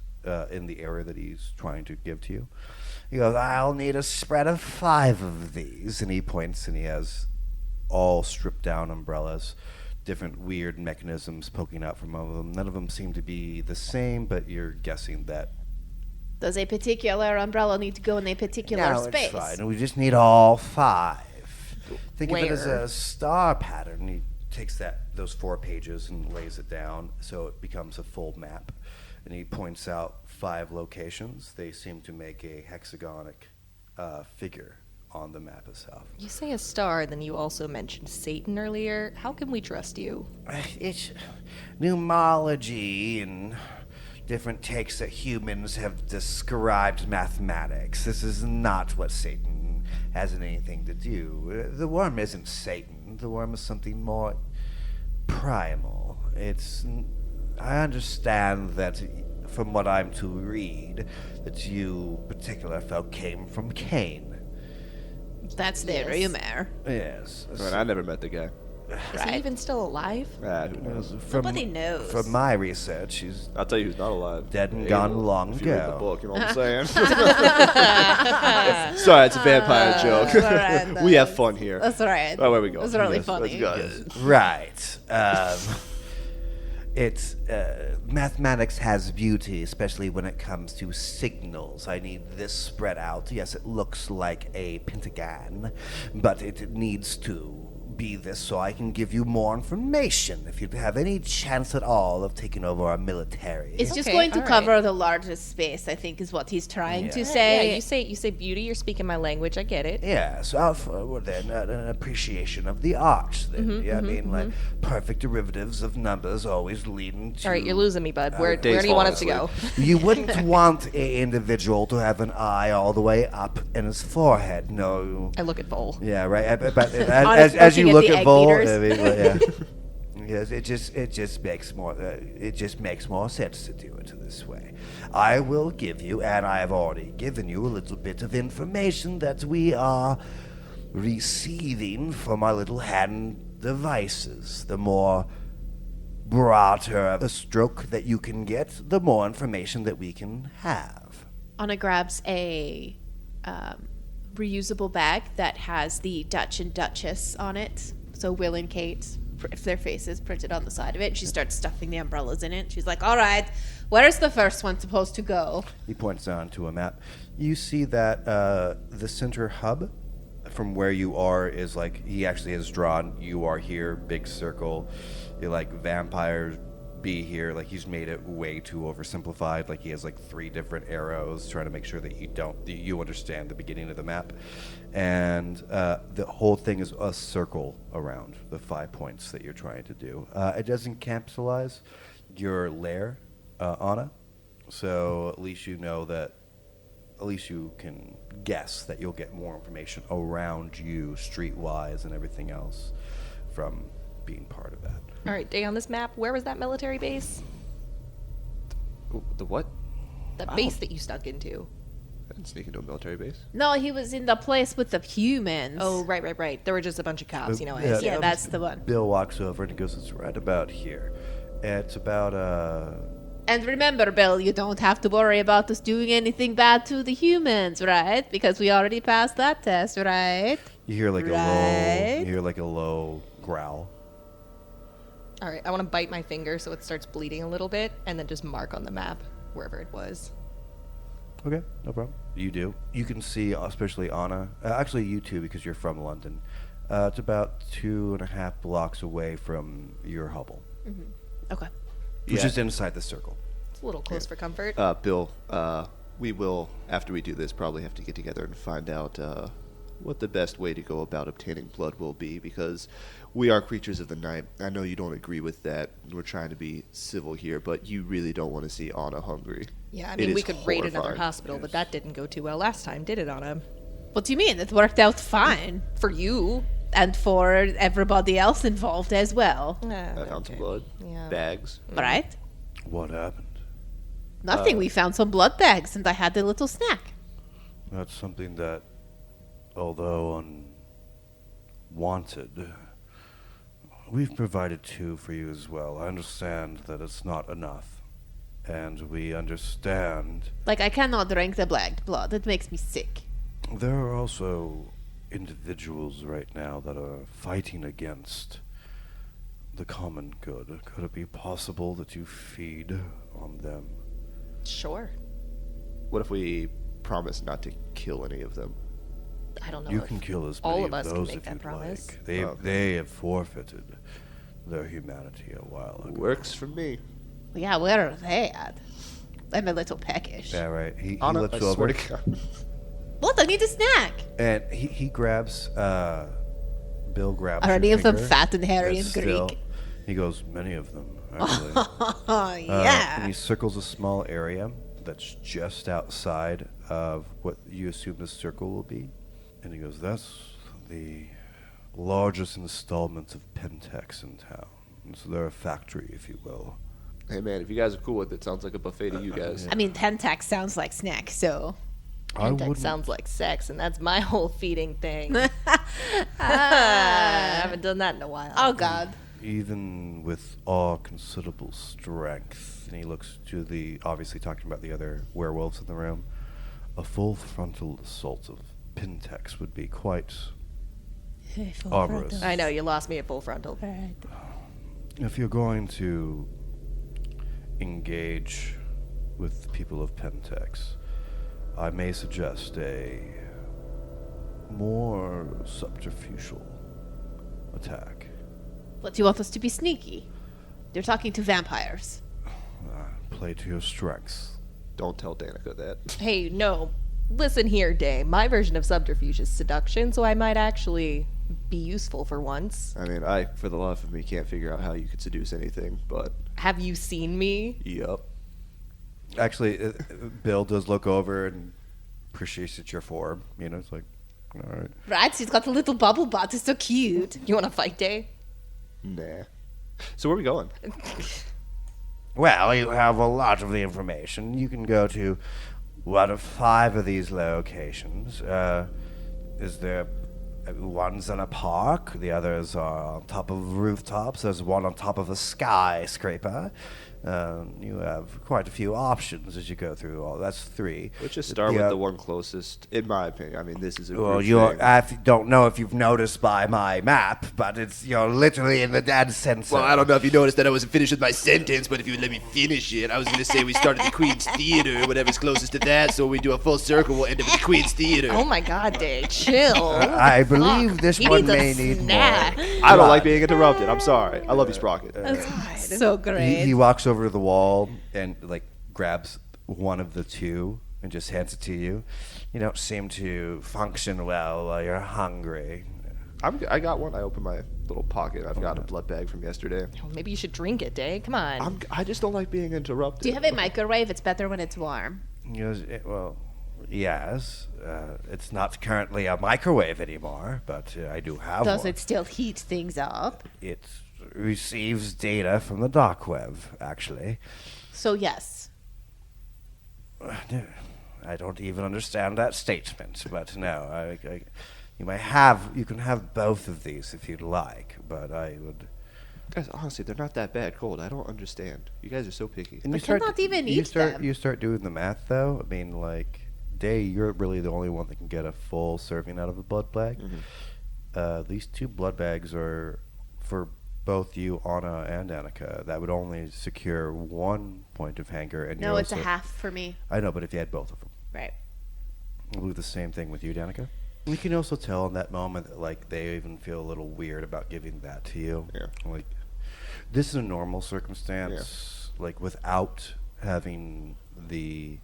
in the area that he's trying to give to you. He goes, I'll need a spread of 5 of these. And he points, and he has all stripped down umbrellas, different weird mechanisms poking out from all of them. None of them seem to be the same, but you're guessing that. Does a particular umbrella need to go in a particular space? It's fine. We just need all 5. Think of it as Where? a star pattern. He takes those 4 pages and lays it down so it becomes a full map. And he points out 5 locations. They seem to make a hexagonic figure on the map itself. You say a star, then you also mentioned Satan earlier. How can we trust you? It's numerology and different takes that humans have described mathematics. This is not what Satan has anything to do. The worm isn't Satan. The worm is something more primal. I understand that from what I'm to read, that you particular folk came from Cain. That's the rumor. Yes. I mean, I never met the guy. Is he even still alive? Who knows? Nobody knows. From my research, he's I'll tell you who's not alive. dead and gone long if you read the ago. book, you know what I'm saying? Sorry, it's a vampire joke. Alright, We have fun here. That's right. Oh, where we go? That's really Yes, funny. let's go. Right. It's mathematics has beauty, especially when it comes to signals. I need this spread out. Yes, it looks like a pentagon, but it needs to be this so I can give you more information if you have any chance at all of taking over our military. It's just Okay, going to all right. cover the largest space, I think, is what he's trying to Yeah, say. you say beauty. You're speaking my language. I get it. Yeah, so well, then an appreciation of the arts. Then, I mean, like perfect derivatives of numbers always leading to. All right, you're losing me, bud. Where days do you want us to falling go? You wouldn't want an individual to have an eye all the way up in his forehead. No. I look at Vol. Yeah, right. But Honest as you looking look at at the Vol, egg I mean, yes, it just makes more sense to do it this way. I will give you, and I have already given you a little bit of information that we are receiving from our little hand devices. The more broader the stroke that you can get, the more information that we can have. Anna grabs a reusable bag that has the Dutch and Duchess on it. So Will and Kate, if their faces printed on the side of it. She starts stuffing the umbrellas in it. She's like, all right, where's the first one supposed to go? He points down to a map. You see that the center hub from where you are is like, he actually has drawn, you are here, big circle. You're like, vampires be here. Like, he's made it way too oversimplified. Like, he has like 3 different arrows trying to make sure that you understand the beginning of the map. And the whole thing is a circle around the 5 points that you're trying to do. It does encapsulize your lair, Anna. So at least you know that, at least you can guess that you'll get more information around you, streetwise and everything else, from being part of that. All right, Day, on this map, where was that military base? The what? That base that you stuck into. I didn't sneak into a military base. No, he was in the place with the humans. Oh, right. There were just a bunch of cops, Yeah. Yeah, that's the one. Bill walks over and he goes, it's right about here. It's about, And remember, Bill, you don't have to worry about us doing anything bad to the humans, right? Because we already passed that test, right? you hear like a low growl. All right, I want to bite my finger so it starts bleeding a little bit, and then just mark on the map wherever it was. Okay, no problem. You do. You can see, especially Anna, actually you too, because you're from London. It's about 2.5 blocks away from your hovel, Okay. which Yeah. is inside the circle. It's a little close for comfort. Bill, we will, after we do this, probably have to get together and find out what the best way to go about obtaining blood will be, because we are creatures of the night. I know you don't agree with that. We're trying to be civil here, but you really don't want to see Anna hungry. Yeah, I It mean, we is could raid another horrifying. hospital, but that didn't go too well last time, did it, Anna? What do you mean? It worked out fine. For you. And for everybody else involved as well. I found some blood, Yeah. bags. Right? What happened? Nothing. We found some blood bags and I had a little snack. That's something that, although unwanted, We've provided 2 for you as well. I understand that it's not enough. And we understand Like, I cannot drink the black blood. It makes me sick. there are also individuals right now that are fighting against the common good. Could it be possible that you feed on them? Sure. What if we promise not to kill any of them? I don't know. You if can kill as all many of us of can those make if that you'd promise. like. They have forfeited their humanity a while ago. Works for me. Yeah, where are they at? I'm a little peckish. Yeah, right. He Anna, looks I over swear to God. What? I need a snack. and he grabs. Bill grabs. Are your any of them finger fat and hairy that's and still- Greek? He goes, many of them, actually. Oh, And yeah. he circles a small area that's just outside of what you assume the circle will be. And he goes, that's the largest installment of Pentex in town. And so they're a factory, if you will. Hey, man, if you guys are cool with it, sounds like a buffet to you guys. I mean, Pentax sounds like snack, so. I Pentex wouldn't- sounds like sex, and that's my whole feeding thing. I haven't done that in a while. Oh, God. Even with all considerable strength, and he looks to the, obviously talking about the other werewolves in the room, a full frontal assault of Pentex would be quite arborous. I know, you lost me at full frontal. Right. If you're going to engage with the people of Pentex, I may suggest a more subterfugial attack. But you want us to be sneaky? They're talking to vampires. Play to your strengths. Don't tell Danika that. Hey, no. Listen here, Day. My version of subterfuge is seduction, so I might actually be useful for once. I mean, I, for the life of me, can't figure out how you could seduce anything, but Have you seen me? yup. Actually, Bill does look over and appreciates your form. You know, it's like, all right. Right? She's got a little bubble butt. It's so cute. You want to fight, Day? Nah. So where are we going? Well, you have a lot of the information. You can go to one of 5 of these locations. Is there one's in a park? The others are on top of rooftops. There's one on top of a skyscraper. You have quite a few options as you go through all. That's 3. Let's just start with the one closest, in my opinion. I mean, this is a Well, group thing. I don't know if you've noticed by my map, but you're literally in the dead center. Well, I don't know if you noticed that I wasn't finished with my sentence, but if you would let me finish it, I was going to say we start at the Queen's Theater, whatever's closest to that, so we do a full circle, we'll end up at the Queen's Theater. Oh my god, Day, chill. I believe this He one needs a may need snack. more. I don't like being interrupted. I'm sorry. I love you, Sprocket. So great. He walks over to the wall and grabs one of the 2 and just hands it to you. You don't seem to function well while you're hungry. I got one. I opened my little pocket. I've got a blood bag from yesterday. Oh, maybe you should drink it, Day. Come on. I just don't like being interrupted. Do you have a microwave? It's better when it's warm. He goes, well, yes. It's not currently a microwave anymore, but I do have Does one. it still heat things up? It receives data from the dark web, actually. So, yes. I don't even understand that statement, but no, you can have both of these if you'd like, but I would. Guys, honestly, they're not that bad cold. I don't understand. You guys are so picky. And I cannot even eat them. You start doing the math, though. I mean, Day, you're really the only one that can get a full serving out of a blood bag. These 2 blood bags are for both you, Anna, and Danika. That would only secure 1 point of hunger. And No, you it's a also- half for me. I know, but if you had both of them. Right. We'll do the same thing with you, Danika. You can also tell in that moment that, they even feel a little weird about giving that to you. Yeah. This is a normal circumstance. Without having the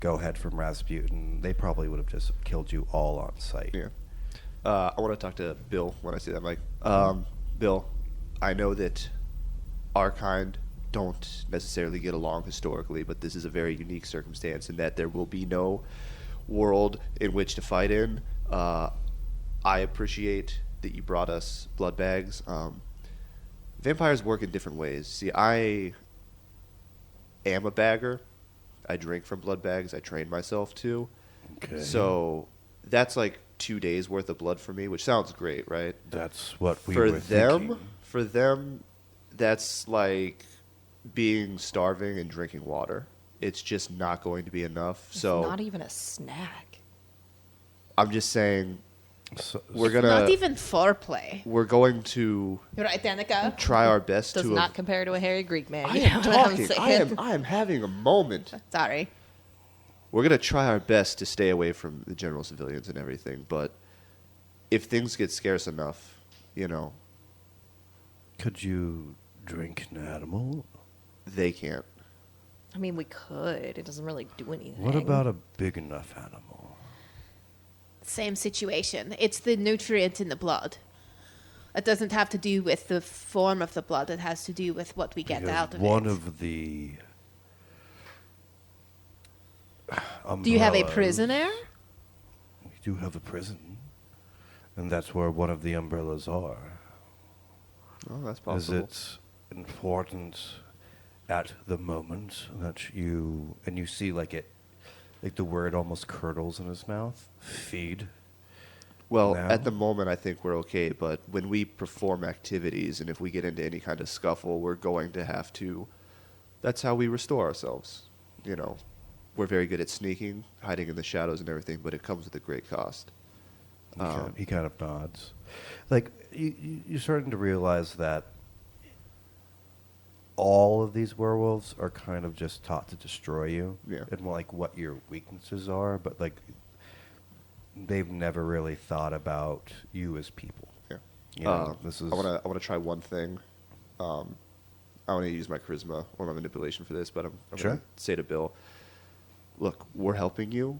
go-ahead from Rasputin, they probably would have just killed you all on sight. Yeah. I want to talk to Bill when I see that. I'm like, Bill, I know that our kind don't necessarily get along historically, but this is a very unique circumstance in that there will be no world in which to fight in. I appreciate that you brought us blood bags. Vampires work in different ways. See, I am a bagger. I drink from blood bags. I train myself to. Okay. So that's 2 days worth of blood for me, which sounds great, right? That's what we For were them, thinking. For them, that's like being starving and drinking water. It's just not going to be enough. It's So not even a snack. I'm just saying So, Not even foreplay. we're going to You're right, Danika. try our best Does to not compare to a hairy Greek man. I You am know what I'm talking. saying? I am having a moment. Sorry. We're going to try our best to stay away from the general civilians and everything, but if things get scarce enough, you know, could you drink an animal? they can't. I mean, we could. It doesn't really do anything. What about a big enough animal? Same situation. It's the nutrient in the blood. It doesn't have to do with the form of the blood. It has to do with what we get Because out of one it. of the Do you have a umbrellas- prisoner? We do have a prison, and that's where one of the umbrellas are. Oh, that's Is possible. it important at the moment that you see like the word almost curdles in his mouth? Feed. Well, now? at the moment, I think we're okay, but when we perform activities and if we get into any kind of scuffle, we're going to have to. That's how we restore ourselves. You know, we're very good at sneaking, hiding in the shadows and everything, but it comes with a great cost. He kind of nods. Like you're starting to realize that all of these werewolves are kind of just taught to destroy you, Yeah. and like what your weaknesses are, but like they've never really thought about you as people. Yeah. You know, this is I want to try one thing. I want to use my charisma or my manipulation for this, but I'm Sure. going to say to Bill, look, we're helping you,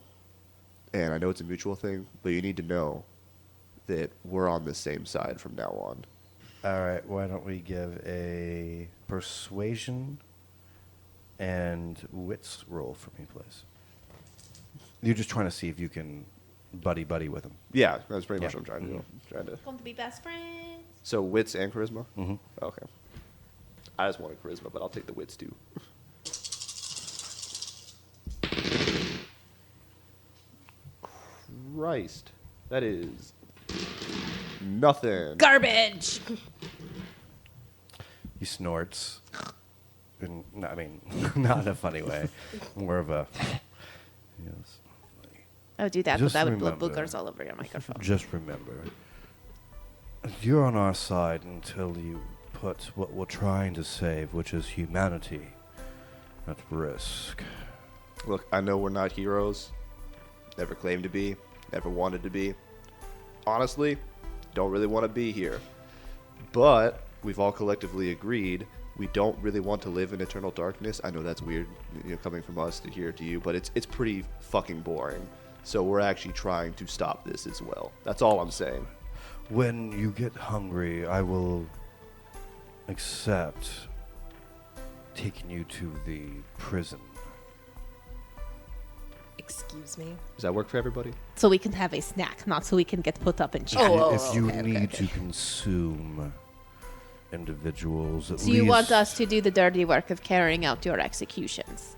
and I know it's a mutual thing, but you need to know that we're on the same side from now on. All right, why don't we give a persuasion and wits roll for me, please? You're just trying to see if you can buddy with him. Yeah, that's pretty much Yeah. what I'm trying to do. Trying to. Going to be best friends. So wits and charisma? Mhm. Okay. I just wanted charisma, but I'll take the wits too. Christ. That is nothing. Garbage. He snorts. And, no, I mean, not in a funny way. More of a. Yes. I would do that, Just but that would blow remember- boogers all over your microphone. Just remember, you're on our side until you put what we're trying to save, which is humanity, at risk. Look, I know we're not heroes. Never claimed to be. Never wanted to be. Honestly, don't really want to be here. But we've all collectively agreed we don't really want to live in eternal darkness. I know that's weird, coming from us to hear to you, but it's pretty fucking boring. So we're actually trying to stop this as well. That's all I'm saying. When you get hungry, I will accept taking you to the prison. Excuse me. Does that work for everybody? So we can have a snack, not so we can get put up in jail. If you need to consume individuals, at So least you want us to do the dirty work of carrying out your executions?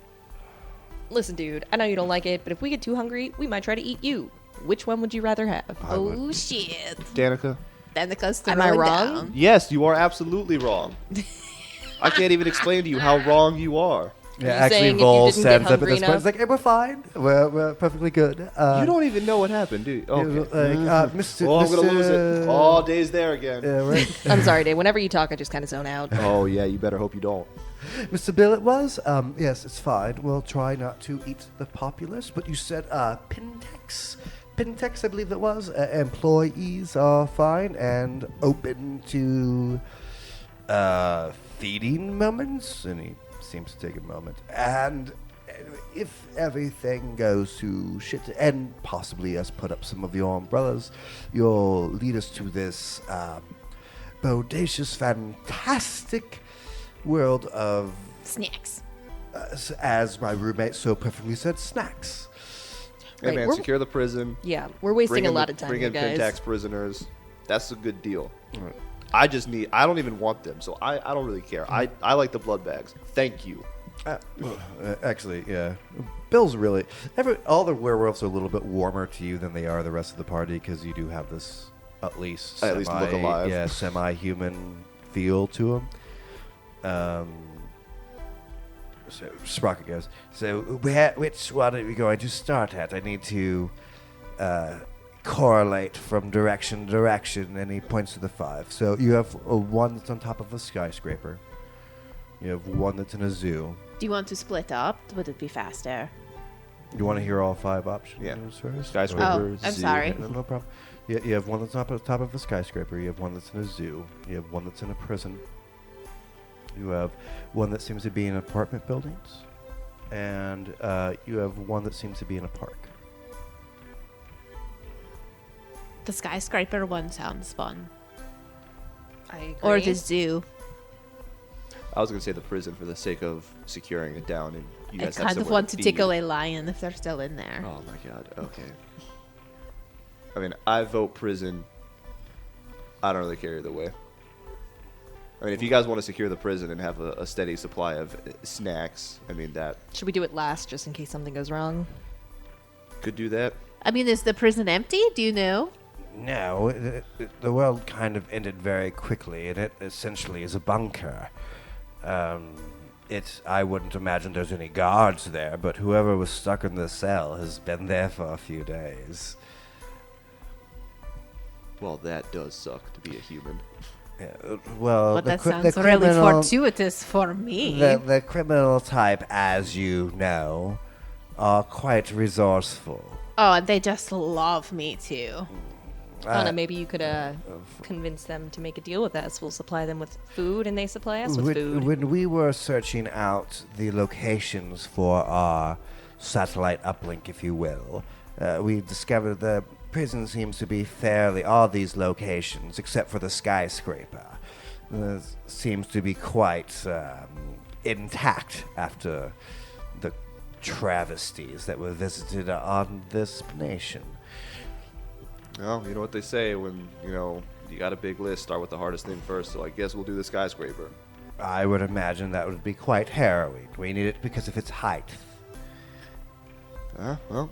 Listen, dude, I know you don't like it, but if we get too hungry, we might try to eat you. Which one would you rather have? I would- Oh, shit. Danica? Danika's Am throwing I wrong? down. Yes, you are absolutely wrong. I can't even explain to you how wrong you are. Yeah, you actually, saying if you Vol didn't get stands up at hungry this point. enough? It's like, hey, we're fine. We're perfectly good. You don't even know what happened, do you? Okay. Mr. Oh, I'm going to lose it. Mr. Oh, Dave's there again. Yeah, right. I'm sorry, Dave. Whenever you talk, I just kind of zone out. Oh, yeah, you better hope you don't. Mr. Bill, it was. Yes, it's fine. We'll try not to eat the populace. But you said Pintex. Pintex, I believe that was. Employees are fine and open to feeding moments. And he seems to take a moment. And if everything goes to shit, and possibly us put up some of your umbrellas, you'll lead us to this bodacious, fantastic world of, Snacks. as my roommate so perfectly said, snacks. Hey, Right, man, we're- secure the prison. Yeah, we're wasting Bring a in lot the- of time Bring here, in guys. Pentax prisoners. That's a good deal. Right. I don't even want them, so I don't really care. I like the blood bags. Thank you. Actually, yeah. Bill's really... all the werewolves are a little bit warmer to you than they are the rest of the party, because you do have this, at least At least look alive. Yeah, semi-human feel to them. So Sprocket goes, so which one are we going to start at? I need to correlate from direction to direction, and he points to the 5. So you have one that's on top of a skyscraper. You have one that's in a zoo. Do you want to split up? Would it be faster? You want to hear all 5 options? Yeah. First? Skyscraper, Oh, I'm zoo. sorry. No problem. You have one that's on top of a skyscraper. You have one that's in a zoo. You have one that's in a prison. You have one that seems to be in apartment buildings. And you have one that seems to be in a park. The skyscraper one sounds fun. I agree. Or the zoo. I was going to say the prison for the sake of securing it down, and you I guys have kind of somewhere want to be. tickle a lion if they're still in there. Oh my god. Okay. I mean, I vote prison. I don't really care either way. I mean, if you guys want to secure the prison and have a steady supply of snacks, I mean, that Should we do it last just in case something goes wrong? could do that. I mean, is the prison empty? Do you know? No, the world kind of ended very quickly, and it essentially is a bunker. I wouldn't imagine there's any guards there, but whoever was stuck in the cell has been there for a few days. Well, that does suck to be a human. Yeah, well, But the that cri- sounds the really criminal- fortuitous for me. The criminal type, as you know, are quite resourceful. Oh, and they just love me too. Anna, maybe you could convince them to make a deal with us. We'll supply them with food, and they supply us with food. When we were searching out the locations for our satellite uplink, if you will, we discovered the prison seems to be all these locations, except for the skyscraper, seems to be quite intact after the travesties that were visited on this nation. Well, you know what they say when, you got a big list, start with the hardest thing first, so I guess we'll do the skyscraper. I would imagine that would be quite harrowing. We need it because of its height. Well,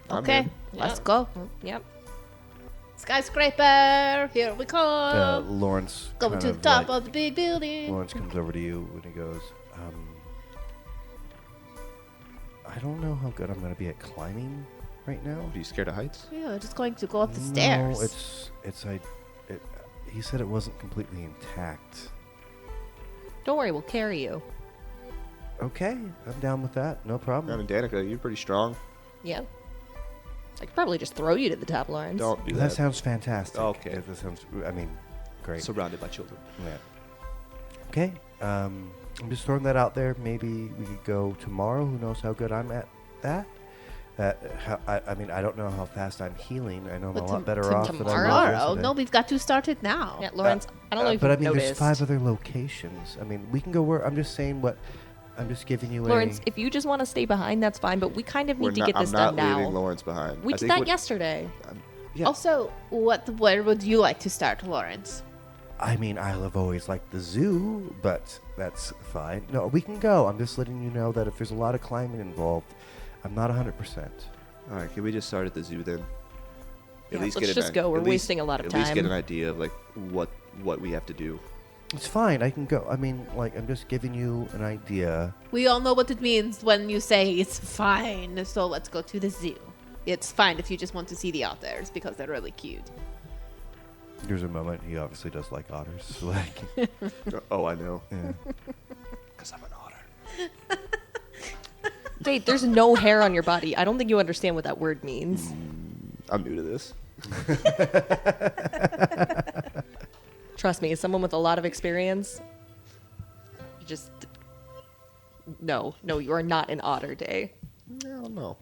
I'm Okay, in. let's go. Yep. Skyscraper, here we come. Lawrence Going kind to the of top like- of the big building. Lawrence comes over to you and he goes, I don't know how good I'm going to be at climbing right now. Are you scared of heights? Yeah, we're just going to go up the stairs. No, he said it wasn't completely intact. Don't worry, we'll carry you. Okay, I'm down with that. No I problem. mean, Danika, you're pretty strong. Yeah. I could probably just throw you to the top, Lawrence. Don't do That that. sounds fantastic. Okay. That sounds, great. Surrounded by children. Yeah. Okay. I'm just throwing that out there. Maybe we could go tomorrow. Who knows how good I'm at that? I don't know how fast I'm healing. I know I'm But a lot better off than I was tomorrow? Tomorrow? yesterday. No, we've got to start it now. Yeah, Lawrence, I don't know if But I you've mean, noticed. there's 5 other locations. I mean, we can go where. I'm just saying what. I'm just giving you Lawrence, a. if you just want to stay behind, that's fine, but we kind of need to get this I'm done not leaving now. Lawrence behind. We I did think that what- yesterday. Yeah. Also, where would you like to start, Lawrence? I mean, I'll have always liked the zoo, but that's fine. No, we can go. I'm just letting you know that if there's a lot of climbing involved, I'm not 100%. All right, can we just start at the zoo then? Yeah, let's just go. We're wasting a lot of At least get time. an idea of like what we have to do. It's fine. I can go. I mean, I'm just giving you an idea. We all know what it means when you say it's fine, so let's go to the zoo. It's fine if you just want to see the otters because they're really cute. There's a moment he obviously does like otters. Oh, I know. Yeah. Because I'm an otter. Wait, there's no hair on your body. I don't think you understand what that word means. I'm new to this. Trust me, as someone with a lot of experience, you just... No, you are not an otter, Day. No, no.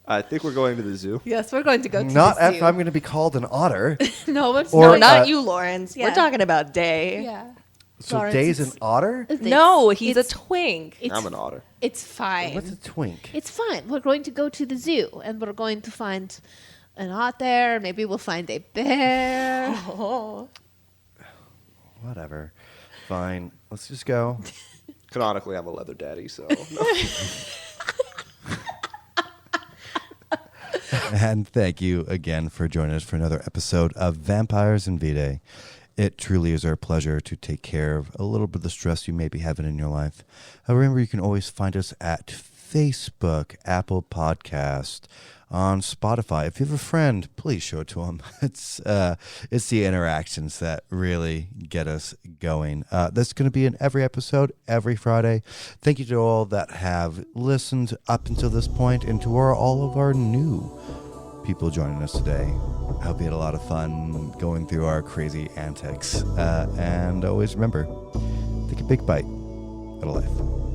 I think we're going to the zoo. Yes, we're going to go to Not the zoo. if I'm going to be called an otter. No, it's Or- Or not uh, you, Lawrence. yeah. We're talking about Day. Yeah. So Lawrence, Day's it's- an otter? No, he's a it's- twink. I'm an otter. It's fine. What's a twink? It's fine. We're going to go to the zoo, and we're going to find an otter. Maybe we'll find a bear. Oh. Whatever. Fine. Let's just go. Canonically, I'm a leather daddy, so. And thank you again for joining us for another episode of Vampires and Vitae. It truly is our pleasure to take care of a little bit of the stress you may be having in your life. Remember, you can always find us at Facebook, Apple Podcast, on Spotify. If you have a friend, please show it to them. It's the interactions that really get us going. That's going to be in every episode, every Friday. Thank you to all that have listened up until this point, and to all of our new people joining us today. I hope you had a lot of fun going through our crazy antics. And always remember, take a big bite out of life.